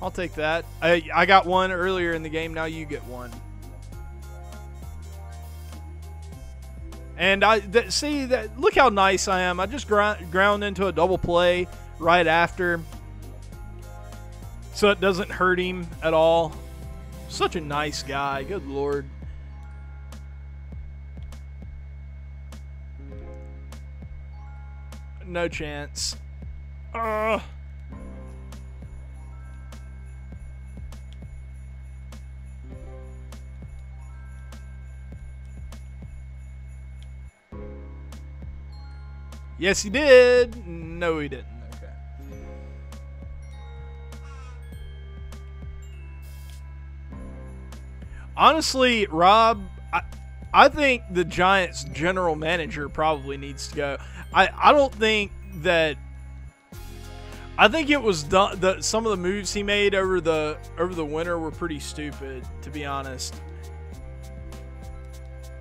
I'll take that. I got one earlier in the game. Now you get one. And see that. Look how nice I am. I just ground into a double play right after, so it doesn't hurt him at all. Such a nice guy. Good Lord. No chance. Yes, he did. No, he didn't. Okay. Honestly, Rob, I think the Giants' general manager probably needs to go. I don't think that. I think it was done. Some of the moves he made over the winter were pretty stupid, to be honest.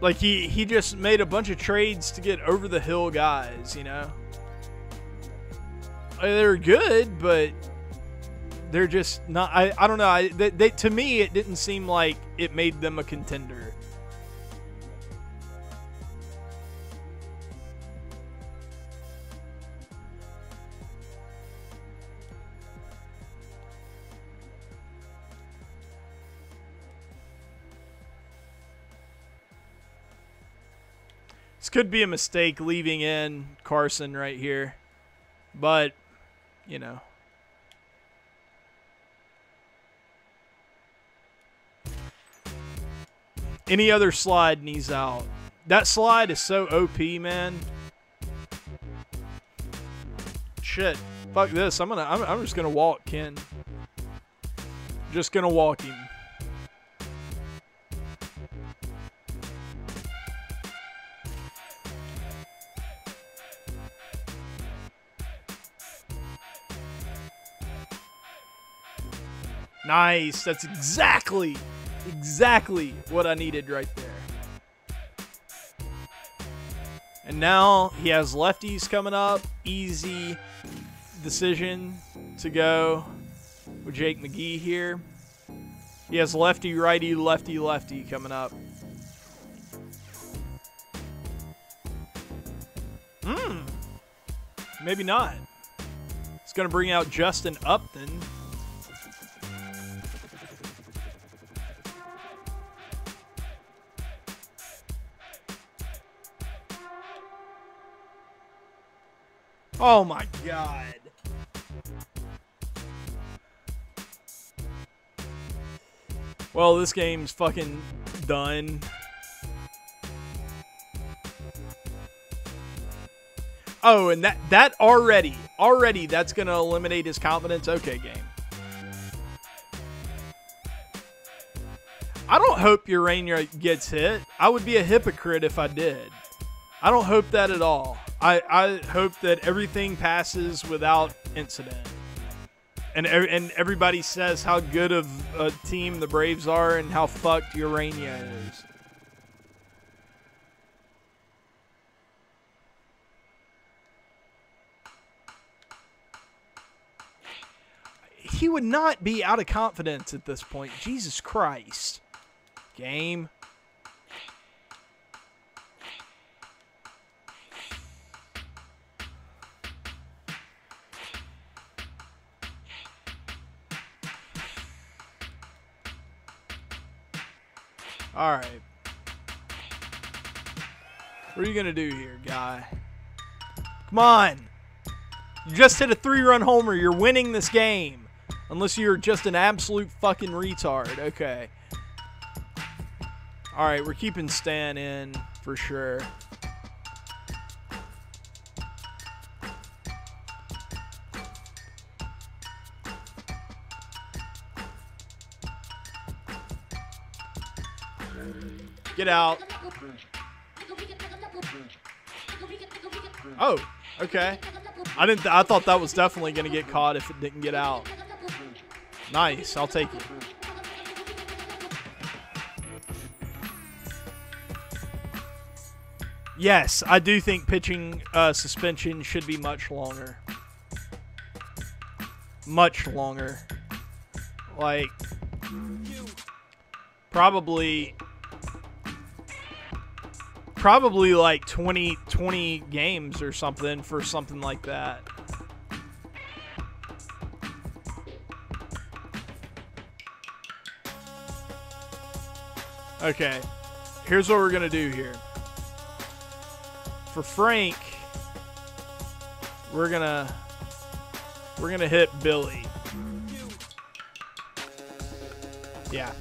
Like he just made a bunch of trades to get over the hill guys, you know. They're good, but they're just not. I don't know. To me, it didn't seem like it made them a contender. This could be a mistake leaving in Carson right here, but, you know. Any other slide and he's out. That slide is so OP, man. Shit. Fuck this. I'm just gonna walk Ken. Just gonna walk him. Nice. That's exactly what I needed right there. And now he has lefties coming up. Easy decision to go with Jake McGee here. He has lefty, righty, lefty, lefty coming up. Maybe not. It's going to bring out Justin Upton. Oh my God. Well, this game's fucking done. Oh, and that already that's going to eliminate his confidence. Okay, game. I don't hope Urania gets hit. I would be a hypocrite if I did. I don't hope that at all. I hope that everything passes without incident. And everybody says how good of a team the Braves are and how fucked Urania is. He would not be out of confidence at this point. Jesus Christ. Game. All right. What are you going to do here, guy? Come on. You just hit a 3-run homer. You're winning this game. Unless you're just an absolute fucking retard. Okay. All right, we're keeping Stan in for sure. Get out. Oh, okay. I thought that was definitely going to get caught if it didn't get out. Nice, I'll take it. Yes, I do think pitching suspension should be much longer. Much longer. Like, probably like 20 games or something for something like that. Okay, here's what we're gonna do here. For Frank, we're gonna hit Billy. Yeah.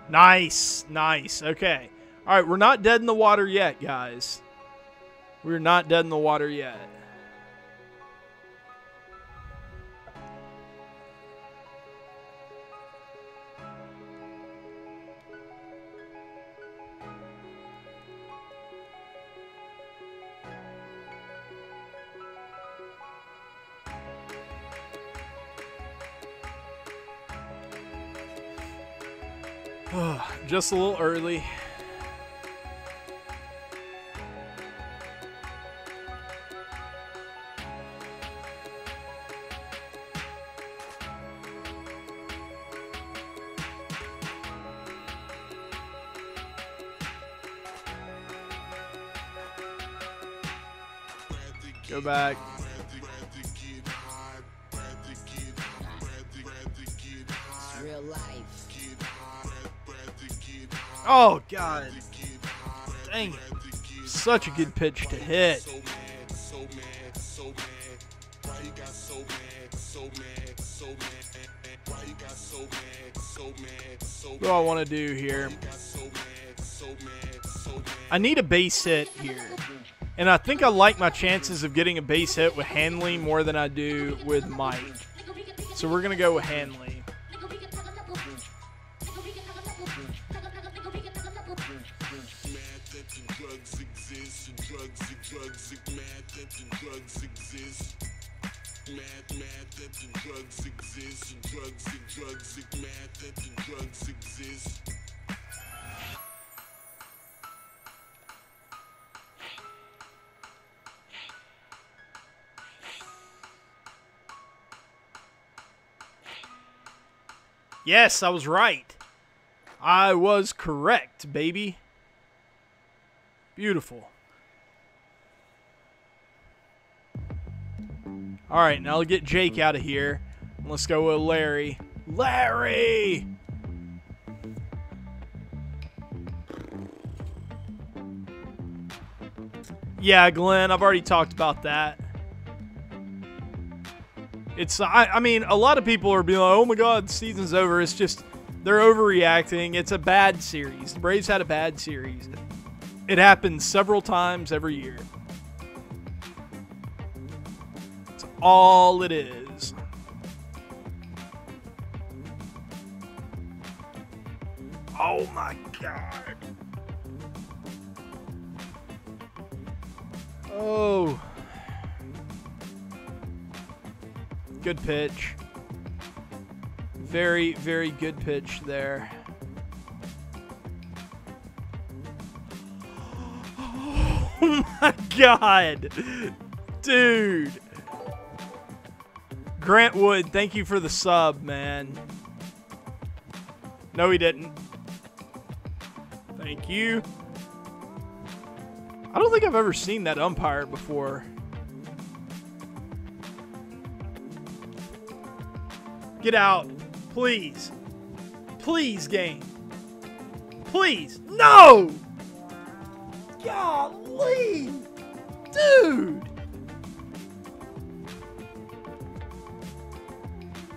Nice, nice. Okay. All right, we're not dead in the water yet, guys. We're not dead in the water yet. Just a little early. Go back. Real life. Oh, God. Dang it. Such a good pitch to hit. What do I want to do here? I need a base hit here. And I think I like my chances of getting a base hit with Hanley more than I do with Mike. So we're going to go with Hanley. Yes, I was right. I was correct, baby. Beautiful. All right, now get Jake out of here. Let's go with Larry. Larry! Yeah, Glenn, I've already talked about that. It's, I mean, a lot of people are being like, oh my God, the season's over. It's just, they're overreacting. It's a bad series. The Braves had a bad series. It happens several times every year. That's all it is. Oh my God. Oh. Good pitch. Very, very good pitch there. Oh my God. Dude. Grant Wood, thank you for the sub, man. No, he didn't. Thank you. I don't think I've ever seen that umpire before. Get out. Please. Please, game. Please. No! Golly! Dude!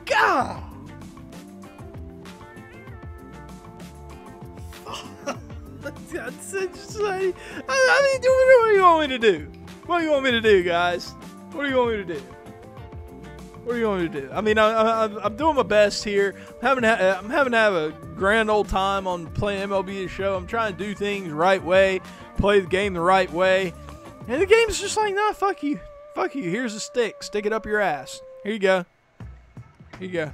God! That's just like, I mean, what do you want me to do? What do you want me to do, guys? What do you want me to do? What do you want me to do? I mean, I'm doing my best here. I'm having to have a grand old time on playing MLB The Show. I'm trying to do things the right way, play the game the right way. And the game's just like, nah, fuck you. Fuck you. Here's a stick. Stick it up your ass. Here you go. Here you go.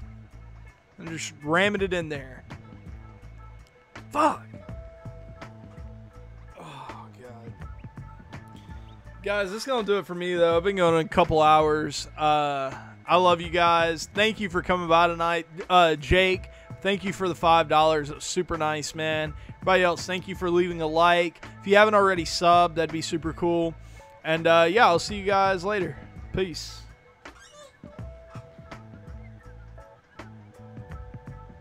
I'm just ramming it in there. Fuck. Oh, God. Guys, this is going to do it for me, though. I've been going a couple hours. I love you guys. Thank you for coming by tonight. Jake, thank you for the $5. It was super nice, man. Everybody else, thank you for leaving a like. If you haven't already subbed, that'd be super cool. And, yeah, I'll see you guys later. Peace.